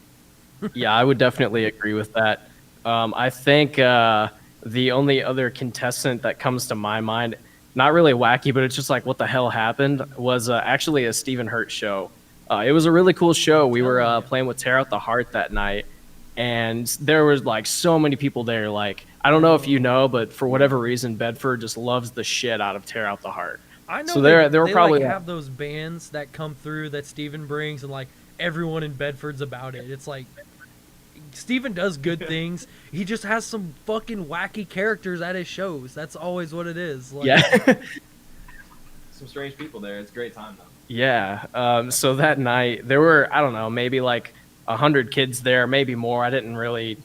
Yeah, I would definitely agree with that. I think the only other contestant that comes to my mind, not really wacky, but it's just like what the hell happened, was actually a Stephen Hurt show. It was a really cool show. We were playing with Tear Out the Heart that night, and there was like so many people there. Like, I don't know if you know, but for whatever reason, Bedford just loves the shit out of Tear Out the Heart. I know So they they were probably like have those bands that come through that Steven brings, and like everyone in Bedford's about it. It's like Steven does good things. He just has some fucking wacky characters at his shows. That's always what it is. Like, Yeah. Some strange people there. It's a great time though. Yeah. So that night there were, I don't know, maybe like 100 kids there, maybe more. I didn't really,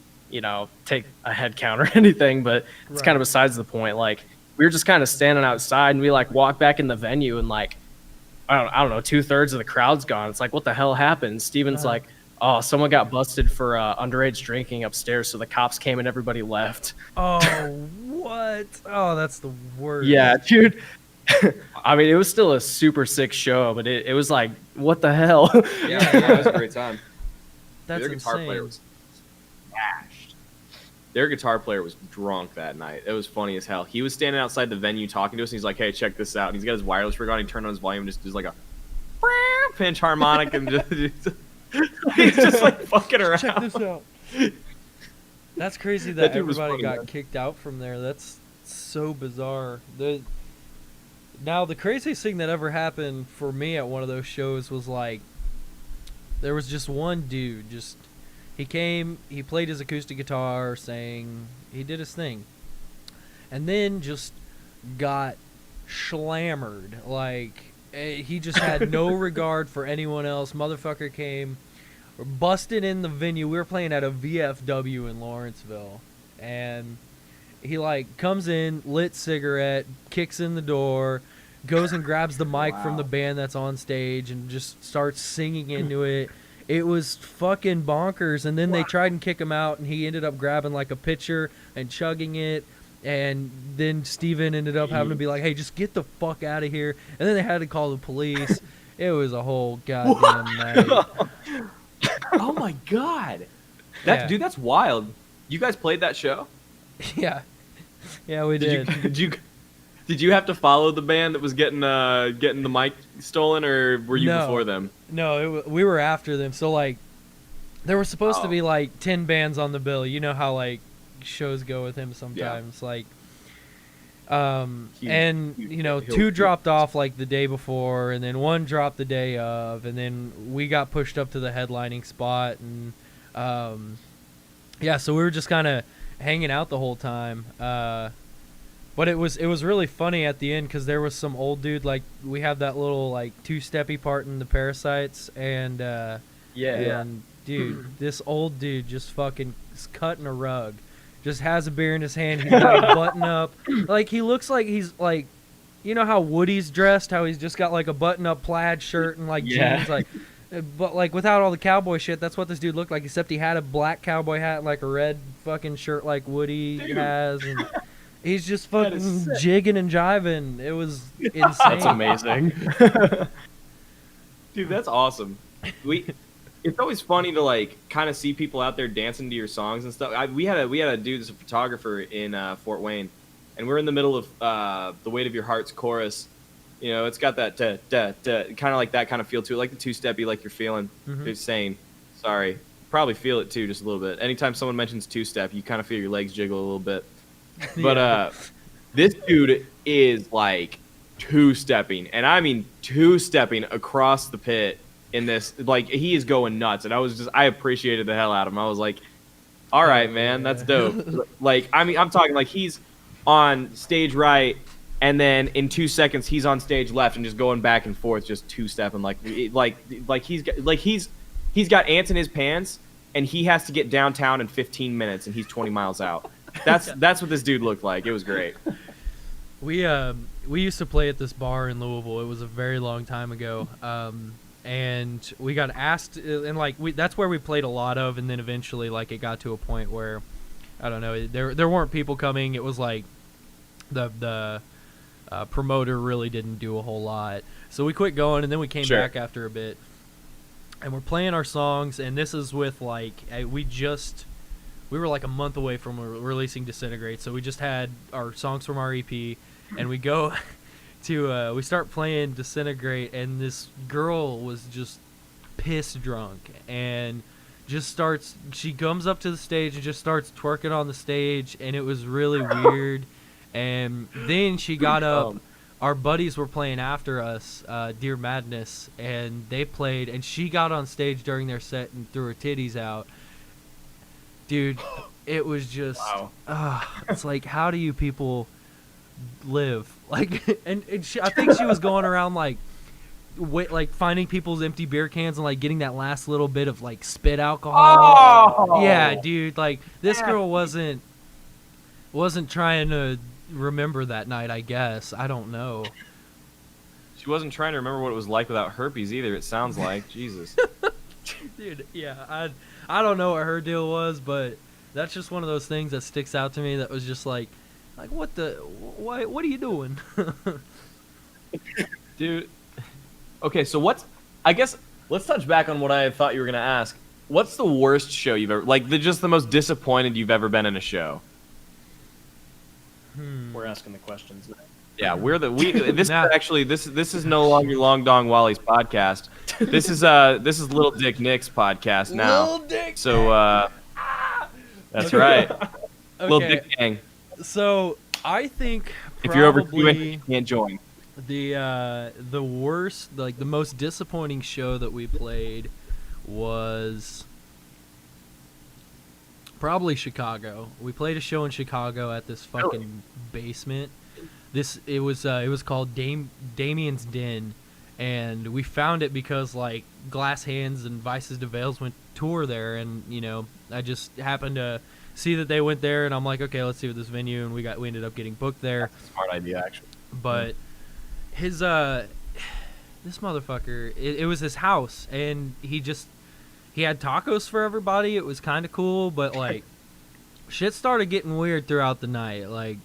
take a head count or anything, but it's kind of besides the point. Like, we were just kind of standing outside, and we like walked back in the venue, and like, I don't know, 2/3 of the crowd's gone. It's like, what the hell happened? Steven's like, oh, someone got busted for underage drinking upstairs, so the cops came and everybody left. Oh, what? Oh, that's the worst. Yeah, dude. I mean, it was still a super sick show, but it was like, what the hell? Yeah, it was a great time. That's Their guitar insane. player was smashed. Their guitar player was drunk that night. It was funny as hell. He was standing outside the venue talking to us, and he's like, hey, check this out. And he's got his wireless rig on. He turned on his volume and just does like a pinch harmonic and just He's just like fucking around. Check this out. That's crazy That that dude was everybody funny, got man. kicked out from there. That's so bizarre. Now, the craziest thing that ever happened for me at one of those shows was like, there was just one dude, he came, he played his acoustic guitar, sang, he did his thing. And then just got slammered. Like, he just had no regard for anyone else. Motherfucker came, busted in the venue. We were playing at a VFW in Lawrenceville. And he, like, comes in, lit cigarette, kicks in the door, goes and grabs the mic from the band that's on stage and just starts singing into it. It was fucking bonkers. And then they tried and kick him out, and he ended up grabbing, like, a pitcher and chugging it. And then Steven ended up having to be like, hey, just get the fuck out of here. And then they had to call the police. It was a whole goddamn night. Oh my god. Dude, that's wild. You guys played that show? Yeah. Yeah, we did. Did you have to follow the band that was getting the mic stolen, or were you before them? No, we were after them. So, like, there were supposed to be, like, 10 bands on the bill. You know how, like, shows go with him sometimes. Yeah. Like, you know, 2 dropped off, like, the day before, and then 1 dropped the day of, and then we got pushed up to the headlining spot. And, yeah, so we were just kind of hanging out the whole time. But it was really funny at the end because there was some old dude, like, we have that little, like, 2-steppy part in the Parasites, and and dude, this old dude just fucking is cutting a rug, just has a beer in his hand, he's got a button up, like, he looks like he's, like, you know how Woody's dressed, how he's just got, like, a button-up plaid shirt and, like, jeans, like, but, like, without all the cowboy shit, that's what this dude looked like, except he had a black cowboy hat and, like, a red fucking shirt like Woody has, and he's just fucking jigging and jiving. It was insane. That's amazing. Dude, that's awesome. It's always funny to, like, kind of see people out there dancing to your songs and stuff. We had a dude that's a photographer in Fort Wayne, and we're in the middle of The Weight of Your Heart's chorus. You know, it's got that kind of like that kind of feel to it, like the 2-steppy, like you're feeling. They're saying, sorry, probably feel it too, just a little bit. Anytime someone mentions 2-step, you kind of feel your legs jiggle a little bit. But this dude is, like, 2-stepping, and I mean 2-stepping across the pit in this. Like, he is going nuts, and I appreciated the hell out of him. I was like, all right, man, that's dope. Like, I mean, I'm talking like he's on stage right, and then in 2 seconds he's on stage left and just going back and forth, just 2-stepping like he's got ants in his pants, and he has to get downtown in 15 minutes, and he's 20 miles out. That's what this dude looked like. It was great. We used to play at this bar in Louisville. It was a very long time ago, and we got asked, and, like, that's where we played a lot of, and then eventually, like, it got to a point where, I don't know, there weren't people coming. It was like the promoter really didn't do a whole lot, so we quit going, and then we came back after a bit, and we're playing our songs, and this is with, like, we were like a month away from releasing Disintegrate, so we just had our songs from our EP, and we go to we start playing Disintegrate, and this girl was just piss drunk, and she comes up to the stage and just starts twerking on the stage, and it was really weird. And then she got up. Our buddies were playing after us, Dear Madness, and they played, and she got on stage during their set and threw her titties out. Dude, it was just, it's like, how do you people live? Like, and I think she was going around, like, finding people's empty beer cans and, like, getting that last little bit of, like, spit alcohol. Oh! Yeah, dude, like, this girl wasn't trying to remember that night, I guess. I don't know. She wasn't trying to remember what it was like without herpes either, it sounds like. Jesus. Dude, yeah, I don't know what her deal was, but that's just one of those things that sticks out to me that was just like what are you doing? Dude. Okay, so I guess let's touch back on what I thought you were going to ask. What's the worst show you've ever, like, just the most disappointed you've ever been in a show? We're asking the questions now. Yeah, this is no longer Long Dong Wally's podcast. This is Little Dick Nick's podcast now. Little Dick. So that's right. Little Okay, Dick Gang. so I think If you're over probably 2 you can't join. the worst, like the most disappointing show that we played was probably Chicago. We played a show in Chicago at this fucking basement. It was called Damien's Den, and we found it because like Glass Hands and Vices to Veils went tour there, and I just happened to see that they went there, and I'm like, okay, let's see what this venue, and we ended up getting booked there. That's a smart idea, actually. But his this motherfucker, it was his house, and he had tacos for everybody. It was kind of cool, but like shit started getting weird throughout the night. Like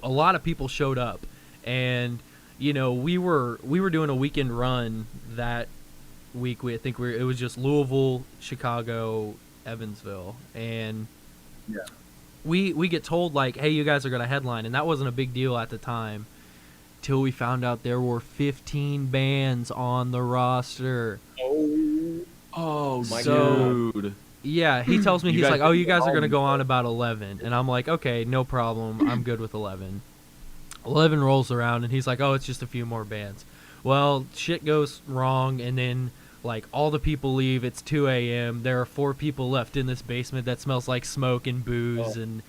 a lot of people showed up, and we were doing a weekend run that week. It was just Louisville, Chicago, Evansville, and we get told like, hey, you guys are gonna headline, and that wasn't a big deal at the time till we found out there were 15 bands on the roster. Oh my So- dude. Yeah, he tells me, You he's guys like, oh, you didn't guys are call going to me. go on about 11. And I'm like, okay, no problem. I'm good with 11. 11 rolls around, and he's like, oh, it's just a few more bands. Well, shit goes wrong, and then, like, all the people leave. It's 2 a.m. There are 4 people left in this basement that smells like smoke and booze and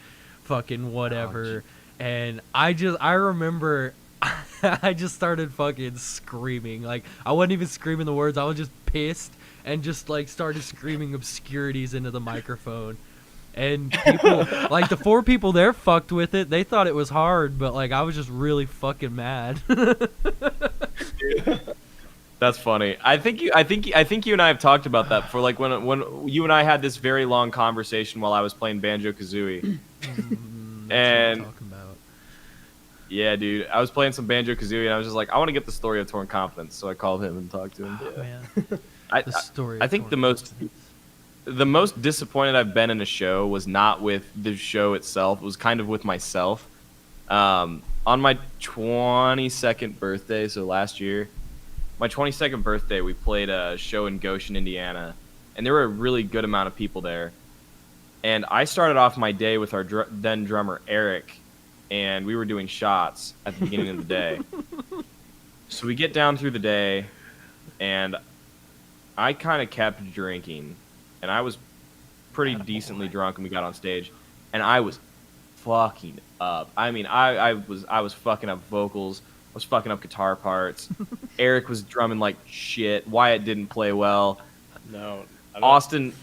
fucking whatever. And I remember I just started fucking screaming. Like, I wasn't even screaming the words. I was just pissed. And just like started screaming obscurities into the microphone, and people like the 4 people there fucked with it. They thought it was hard, but like I was just really fucking mad. That's funny. I think you and I have talked about that before. Like when you and I had this very long conversation while I was playing Banjo-Kazooie. And yeah, dude, I was playing some Banjo-Kazooie, and I was just like, I want to get the story of Torn Confidence, so I called him and talked to him. Oh, man. The story. I think the most disappointed I've been in a show was not with the show itself. It was kind of with myself. On my 22nd birthday, so last year, my 22nd birthday, we played a show in Goshen, Indiana, and there were a really good amount of people there. And I started off my day with our then drummer Eric, and we were doing shots at the beginning of the day. So we get down through the day, and I kind of kept drinking, and I was pretty decently drunk when we got on stage, and I was fucking up. I mean, I was fucking up vocals. I was fucking up guitar parts. Eric was drumming like shit. Wyatt didn't play well. No. Austin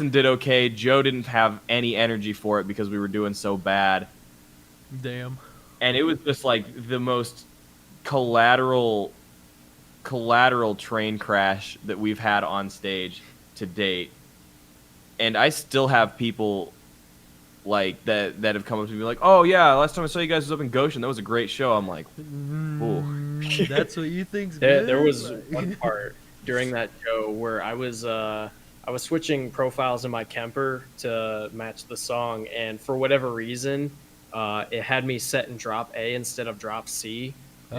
did okay. Joe didn't have any energy for it because we were doing so bad. Damn. And it was just like the most collateral train crash that we've had on stage to date. And I still have people like that have come up to me like, oh yeah, last time I saw you guys was up in Goshen. That was a great show. I'm like, ooh. That's what you think's good? There was one part during that show where I was switching profiles in my Kemper to match the song, and for whatever reason, it had me set in drop A instead of drop C.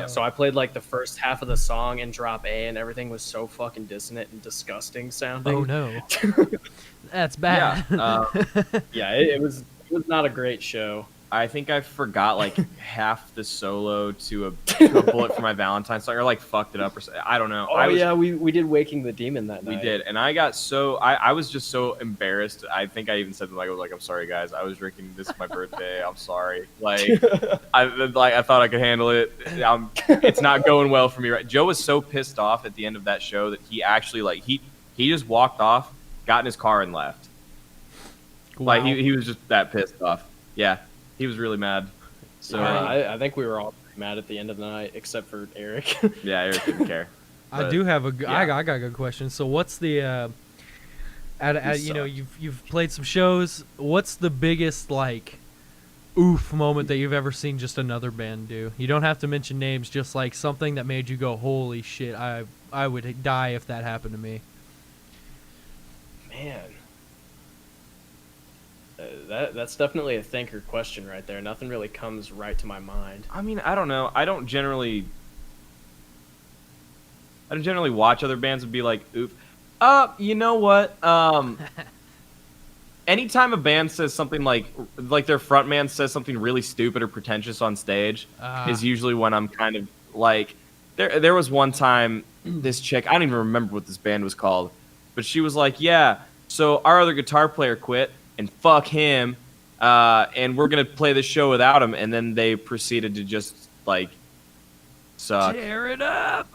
So I played like the first half of the song in drop A, and everything was so fucking dissonant and disgusting sounding. Oh no. That's bad. Yeah, it was not a great show. I think I forgot like half the solo to a bullet for my Valentine's song, or like fucked it up or something. I don't know. Yeah, we did Waking the Demon that night. We did, and I got I was just so embarrassed. I think I even said to them, I was like, I'm sorry guys, I was drinking. This is my birthday. I'm sorry. Like I thought I could handle it. It's not going well for me. Right? Joe was so pissed off at the end of that show that he actually like he just walked off, got in his car, and left. Wow. Like he was just that pissed off. Yeah. He was really mad. So I think we were all pretty mad at the end of the night, except for Eric. Yeah, Eric didn't care. I do have I got a good question. So what's the you've played some shows. What's the biggest like oof moment that you've ever seen just another band do? You don't have to mention names, just like something that made you go, holy shit, I would die if that happened to me. Man. That's definitely a thinker question right there. Nothing really comes right to my mind. I mean, I don't know. I don't generally I don't generally watch other bands and be like, oof. You know what? Anytime a band says something like their frontman says something really stupid or pretentious on stage is usually when I'm kind of like, there was one time this chick, I don't even remember what this band was called, but she was like, yeah, so our other guitar player quit and fuck him, and we're gonna play the show without him, and then they proceeded to just like suck. Tear it up.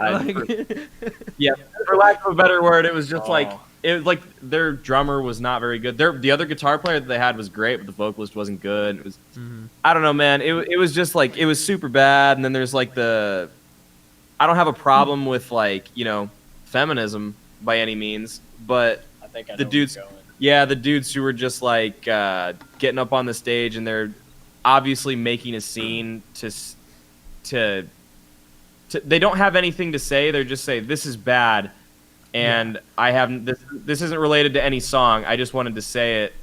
Yeah, for lack of a better word, it was just like it was like their drummer was not very good. The other guitar player that they had was great, but the vocalist wasn't good. It was I don't know, man. It was just like it was super bad. And then there's like I don't have a problem with like, you know, feminism by any means, but I think I know the dudes, the dudes who were just like getting up on the stage and they're obviously making a scene to they don't have anything to say. They're just say this is bad, and I haven't. This isn't related to any song. I just wanted to say it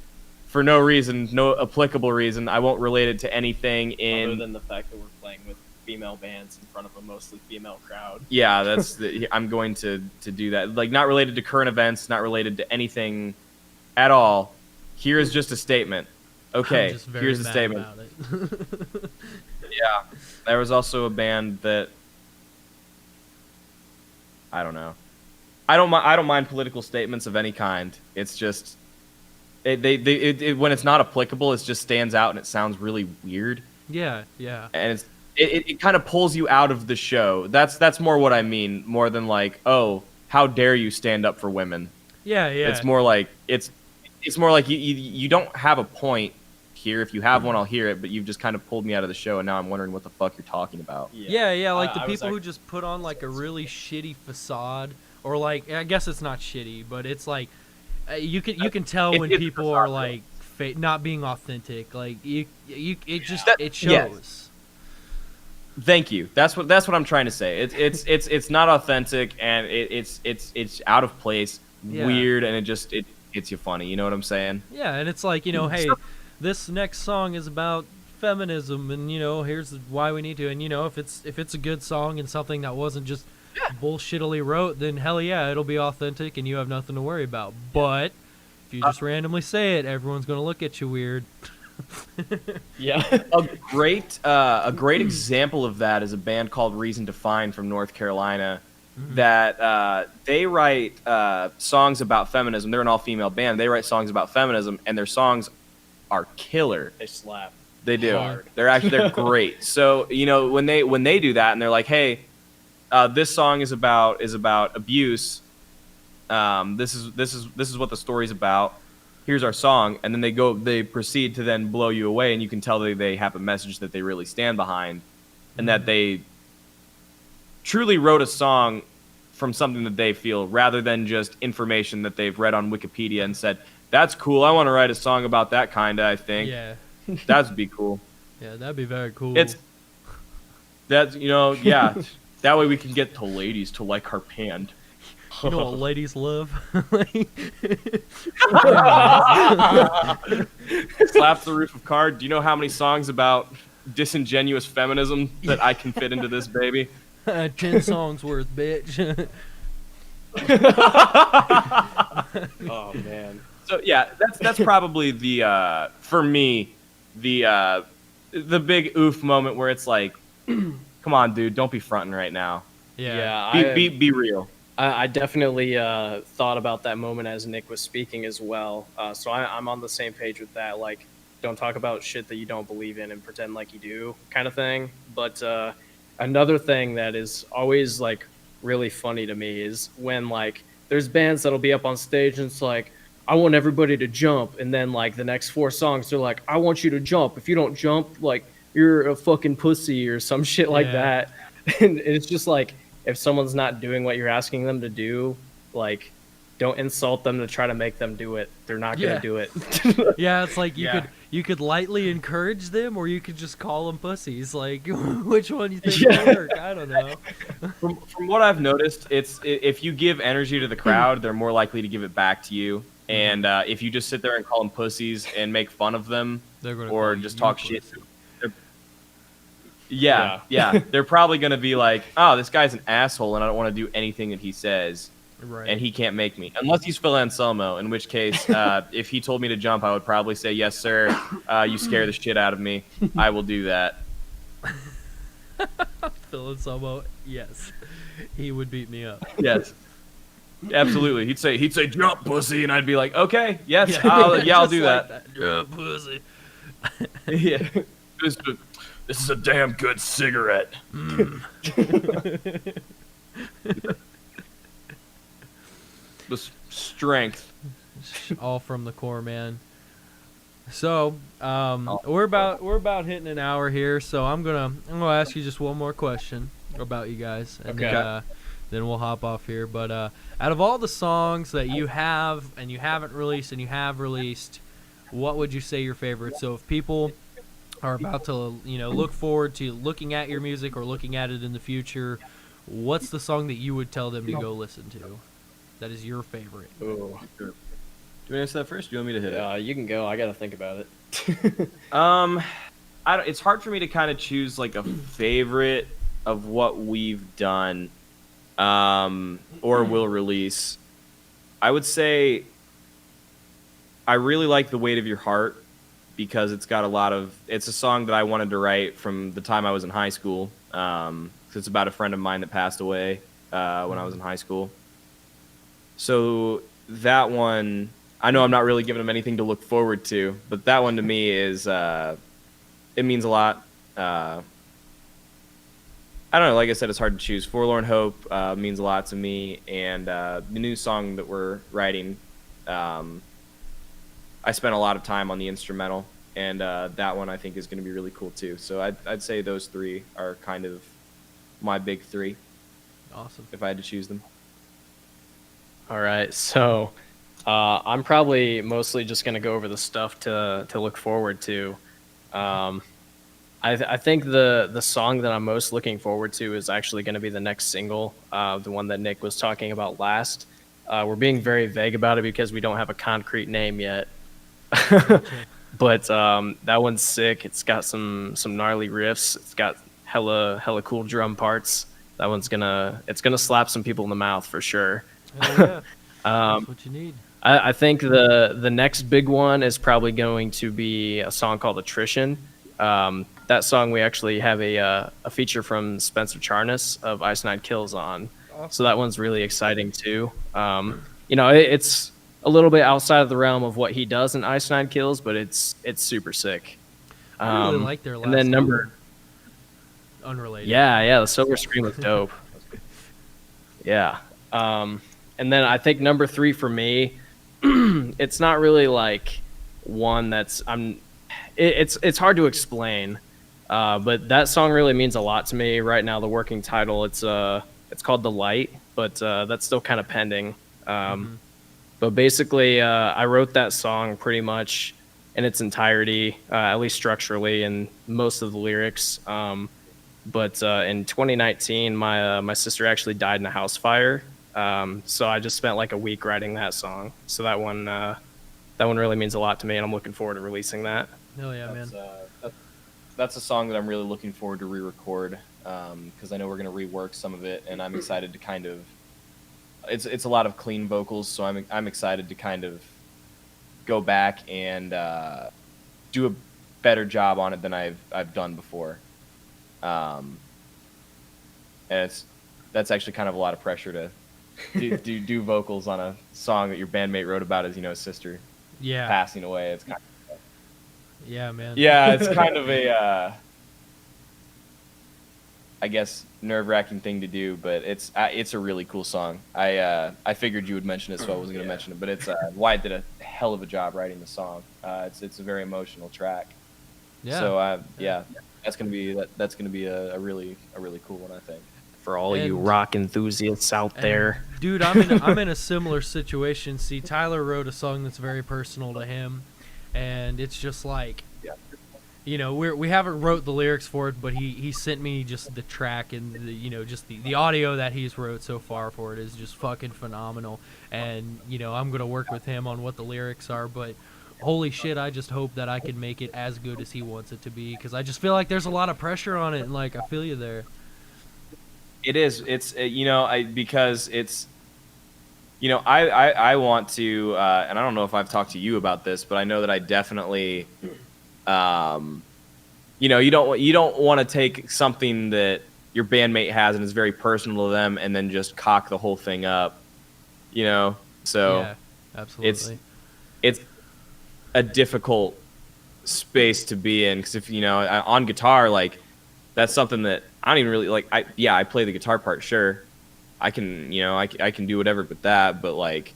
for no reason, no applicable reason. I won't relate it to anything other than the fact that we're playing with female bands in front of a mostly female crowd. Yeah, I'm going to do that. Like, not related to current events, not related to anything at all. Here is just a statement. Okay, here's a statement. Yeah, there was also a band that. I don't know. I don't mind political statements of any kind. It's just when it's not applicable, it just stands out and it sounds really weird. Yeah. And it kind of pulls you out of the show. That's more what I mean, more than like, oh, how dare you stand up for women? Yeah. It's more like it's more like you don't have a point here. If you have one, I'll hear it, but you've just kind of pulled me out of the show, and now I'm wondering what the fuck you're talking about. Yeah, like the people who just put on like a really shitty facade, or like, I guess it's not shitty, but it's like you can tell when people are like not being authentic. Like it shows. Yes. Thank you. That's what I'm trying to say. It's not authentic, and it's out of place, weird, and it hits you funny. You know what I'm saying? Yeah, and it's like, you know, hey, this next song is about feminism, and you know, here's why we need to. And you know, if it's a good song and something that wasn't just bullshittily wrote, then hell yeah, it'll be authentic, and you have nothing to worry about. But if you just randomly say it, everyone's gonna look at you weird. Yeah. A great example of that is a band called Reason to Find from North Carolina. That they write songs about feminism. They're an all-female band. They write songs about feminism, and their songs are killer. They slap. They do. Hard. They're great. So, you know, when they do that and they're like, hey, this song is about abuse. This is what the story's about. Here's our song, and then they proceed to then blow you away, and you can tell they have a message that they really stand behind, and that they truly wrote a song from something that they feel, rather than just information that they've read on Wikipedia and said, that's cool, I want to write a song about that kinda, I think. Yeah. That'd be cool. Yeah, that'd be very cool. That's you know, yeah. That way we can get the ladies to like our band. You know what ladies love? Slap the roof of card. Do you know how many songs about disingenuous feminism that I can fit into this baby? 10 songs worth, bitch. Oh man. So yeah, that's probably the for me the big oof moment where it's like, come on, dude, don't be fronting right now. Yeah. Be real. I definitely thought about that moment as Nick was speaking as well. So I'm on the same page with that. Like, don't talk about shit that you don't believe in and pretend like you do, kind of thing. But another thing that is always like really funny to me is when like there's bands that'll be up on stage and it's like, I want everybody to jump, and then like the next 4 songs they're like, I want you to jump. If you don't jump, like you're a fucking pussy or some shit like that. And it's just like, if someone's not doing what you're asking them to do, like, don't insult them to try to make them do it. They're not gonna do it. Yeah, it's like you could lightly encourage them, or you could just call them pussies. Like, which one you think will work? I don't know. From what I've noticed, if you give energy to the crowd, they're more likely to give it back to you. And if you just sit there and call them pussies and make fun of them, or just talk shit, Yeah. They're probably going to be like, oh, this guy's an asshole, and I don't want to do anything that he says. Right. And he can't make me. Unless he's Phil Anselmo, in which case, if he told me to jump, I would probably say, yes, sir. You scare the shit out of me. I will do that. Phil Anselmo, yes. He would beat me up. Yes. Absolutely. He'd say, jump, pussy. And I'd be like, okay, yes, I'll do that. Jump, pussy. Yeah. This is a damn good cigarette. The strength. All from the core, man. So, we're about hitting an hour here, so I'm gonna ask you just one more question about you guys, and then we'll hop off here. But out of all the songs that you have and you haven't released and you have released, what would you say your favorite? So if people are about to look forward to looking at your music or looking at it in the future, what's the song that you would tell them to go listen to? That is your favorite. Ooh. Do you want to answer that first? Do you want me to hit it? You can go. I got to think about it. It's hard for me to kind of choose like a favorite of what we've done, or will release. I would say I really like The Weight of Your Heart because it's a song that I wanted to write from the time I was in high school. 'Cause it's about a friend of mine that passed away when I was in high school. So that one, I know I'm not really giving them anything to look forward to, but that one to me is, it means a lot. I don't know, like I said, it's hard to choose. Forlorn Hope means a lot to me, and the new song that we're writing, I spent a lot of time on the instrumental, and that one I think is going to be really cool too. So I'd say those three are kind of my big three. Awesome. If I had to choose them. All right, so I'm probably mostly just going to go over the stuff to look forward to. I think the song that I'm most looking forward to is actually going to be the next single, the one that Nick was talking about last. We're being very vague about it because we don't have a concrete name yet. But that one's sick. It's got some gnarly riffs. It's got hella cool drum parts. That one's it's gonna slap some people in the mouth for sure. Hell yeah. That's what you need. I think the next big one is probably going to be a song called Attrition. That song we actually have a feature from Spencer Charnas of Ice Nine Kills on. So that one's really exciting too. It's a little bit outside of the realm of what he does in Ice Nine Kills, but it's super sick. I really like their last and then number unrelated. Yeah, the Silver Scream was dope. Yeah. And then I think number 3 for me, it's not really like one that's it's hard to explain. But that song really means a lot to me right now. The working title, it's called The Light, but that's still kind of pending. But basically, I wrote that song pretty much in its entirety, at least structurally, and most of the lyrics. But in 2019, my sister actually died in a house fire. So I just spent like a week writing that song. So that one really means a lot to me, and I'm looking forward to releasing that. Hell yeah, man. That's a song that I'm really looking forward to re-record, because I know we're going to rework some of it, and I'm excited to kind of. It's a lot of clean vocals, so I'm excited to kind of go back and do a better job on it than I've done before. And that's actually kind of a lot of pressure to do vocals on a song that your bandmate wrote about his sister passing away. It's kind of, yeah, man. Yeah, it's kind of a I guess nerve-wracking thing to do, but it's a really cool song. I figured you would mention it, so I wasn't going to mention it. But it's Wyatt did a hell of a job writing the song. It's a very emotional track. Yeah. So that's gonna be a really cool one, I think. For all you rock enthusiasts out there, dude, I'm in a similar situation. See, Tyler wrote a song that's very personal to him, and it's just like, we haven't wrote the lyrics for it, but he sent me just the track, and just the audio that he's wrote so far for it is just fucking phenomenal. And I'm gonna work with him on what the lyrics are, but holy shit, I just hope that I can make it as good as he wants it to be, because I just feel like there's a lot of pressure on it, and like I feel you there. It is. It's because it's. I want to, and I don't know if I've talked to you about this, but I know that I definitely, you don't want to take something that your bandmate has and is very personal to them and then just cock the whole thing up, So Yeah, absolutely. It's a difficult space to be in because if on guitar, like that's something that I don't even really like. I play the guitar part, sure. I can, I can do whatever with that, but like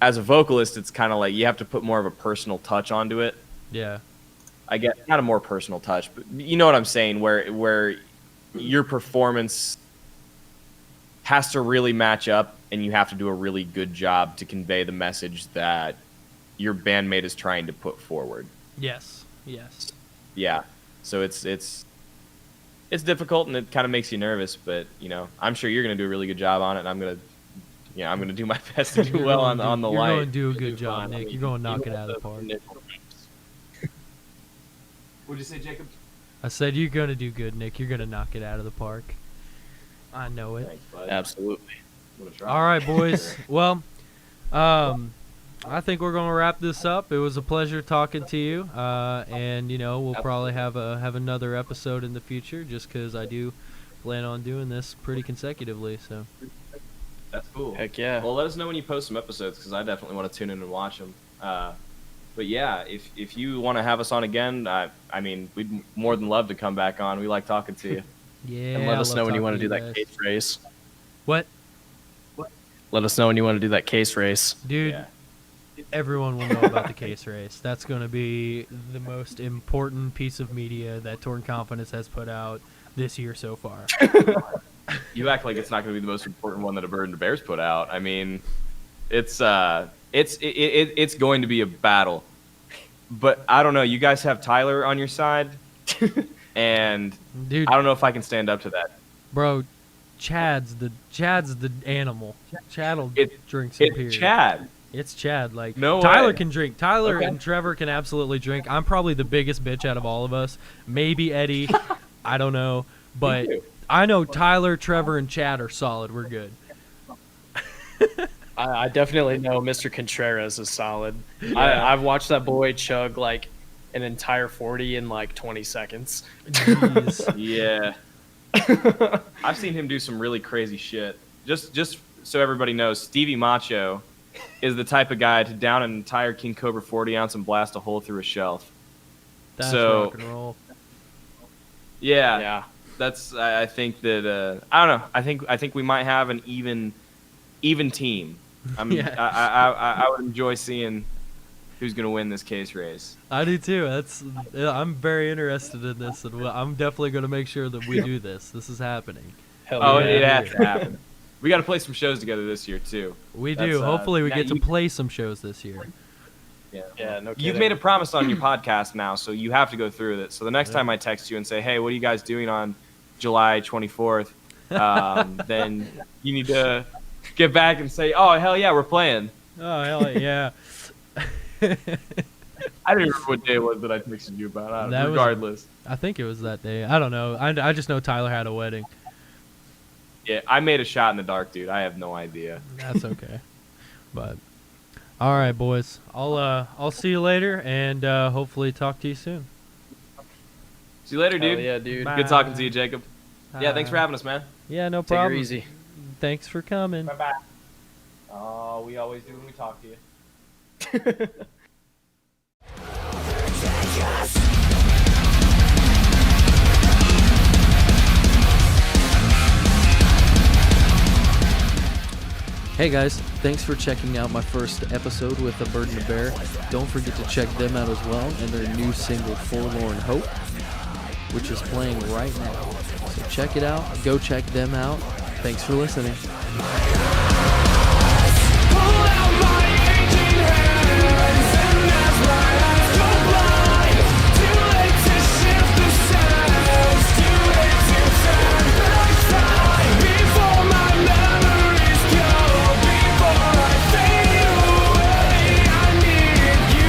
as a vocalist, it's kind of like you have to put more of a personal touch onto it. Yeah. I guess not a more personal touch, but you know what I'm saying, where your performance has to really match up and you have to do a really good job to convey the message that your bandmate is trying to put forward. Yes. Yeah. So it's difficult and it kind of makes you nervous, but I'm sure you're going to do a really good job on it, and I'm going to do my best to do well on the light. You're going to do a good job, Nick. You're going to knock it out of the park. What'd you say, Jacob? I said you're going to do good, Nick. You're going to knock it out of the park. I know it. Thanks, bud. Absolutely. I'm gonna try. All right, boys. Well, I think we're going to wrap this up. It was a pleasure talking to you, and we'll probably have another episode in the future, just because I do plan on doing this pretty consecutively. So That's cool. Heck yeah. Well, let us know when you post some episodes because I definitely want to tune in and watch them. But yeah, if you want to have us on again, I mean, we'd more than love to come back on. We like talking to you. yeah. And let I us love know when you talking want to do you that guys. case race. What, Let us know when you want to do that case race. dude? Yeah. Everyone will know about the case race. That's going to be the most important piece of media that Torn Confidence has put out this year so far. You act like it's not going to be the most important one that a Bird and Bears put out. I mean, it's going to be a battle. But I don't know. You guys have Tyler on your side, and Dude, I don't know if I can stand up to that. bro, Chad's the animal. Chad will drink some beer. It's Chad. It's Chad. Like, No Tyler way. can drink. Tyler Okay. and Trevor can absolutely drink. I'm probably the biggest bitch out of all of us. Maybe Eddie. I don't know. But too. I know Tyler, Trevor, and Chad are solid. We're good. I definitely know Mr. Contreras is solid. Yeah. I've watched that boy chug like an entire 40 in like 20 seconds. Jeez. Yeah. I've seen him do some really crazy shit. Just so everybody knows, Stevie Macho is the type of guy to down an entire King Cobra 40 ounce and blast a hole through a shelf. That's So- rock and roll. Yeah. Yeah. That's I think that I don't know. I think we might have an even team. Yeah. I would enjoy seeing who's gonna win this case race. I do too. I'm very interested in this, and I'm definitely going to make sure that we do this. This is happening. Hell Oh, yeah. it has to happen. We got to play some shows together this year too. We That's, do. Hopefully, we now get to you- play some shows this year. Yeah, no kidding. You've made a promise on your podcast now, so you have to go through with it. So the next time I text you and say, "Hey, what are you guys doing on July 24th?" Then you need to get back and say, "Oh, hell yeah, we're playing." Oh, hell yeah. I don't remember what day it was that I texted you about. I don't know. That was- Regardless, I think it was that day. I don't know. I just know Tyler had a wedding. yeah, I made a shot in the dark, dude. I have no idea. That's okay. But all right, boys. I'll see you later, and hopefully talk to you soon. See you later, Hell dude. yeah, dude. Bye. Good talking to you, Jacob. Yeah, thanks for having us, man. Yeah, no Take her problem. easy. Thanks for coming. Bye. Oh, we always do when we talk to you. Hey guys, thanks for checking out my first episode with The Bird and the Bear. Don't forget to check them out as well and their new single Forlorn Hope, which is playing right now. So check it out, go check them out. Thanks for listening. Before I fade away, I need you.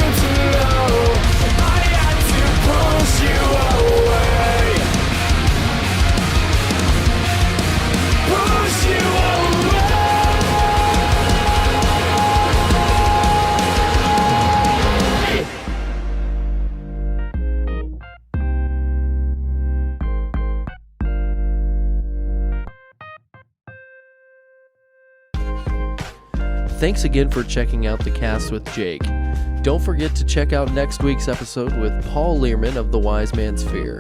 Thanks again for checking out the cast with Jake. Don't forget to check out next week's episode with Paul Lierman of the Wise Man's Fear.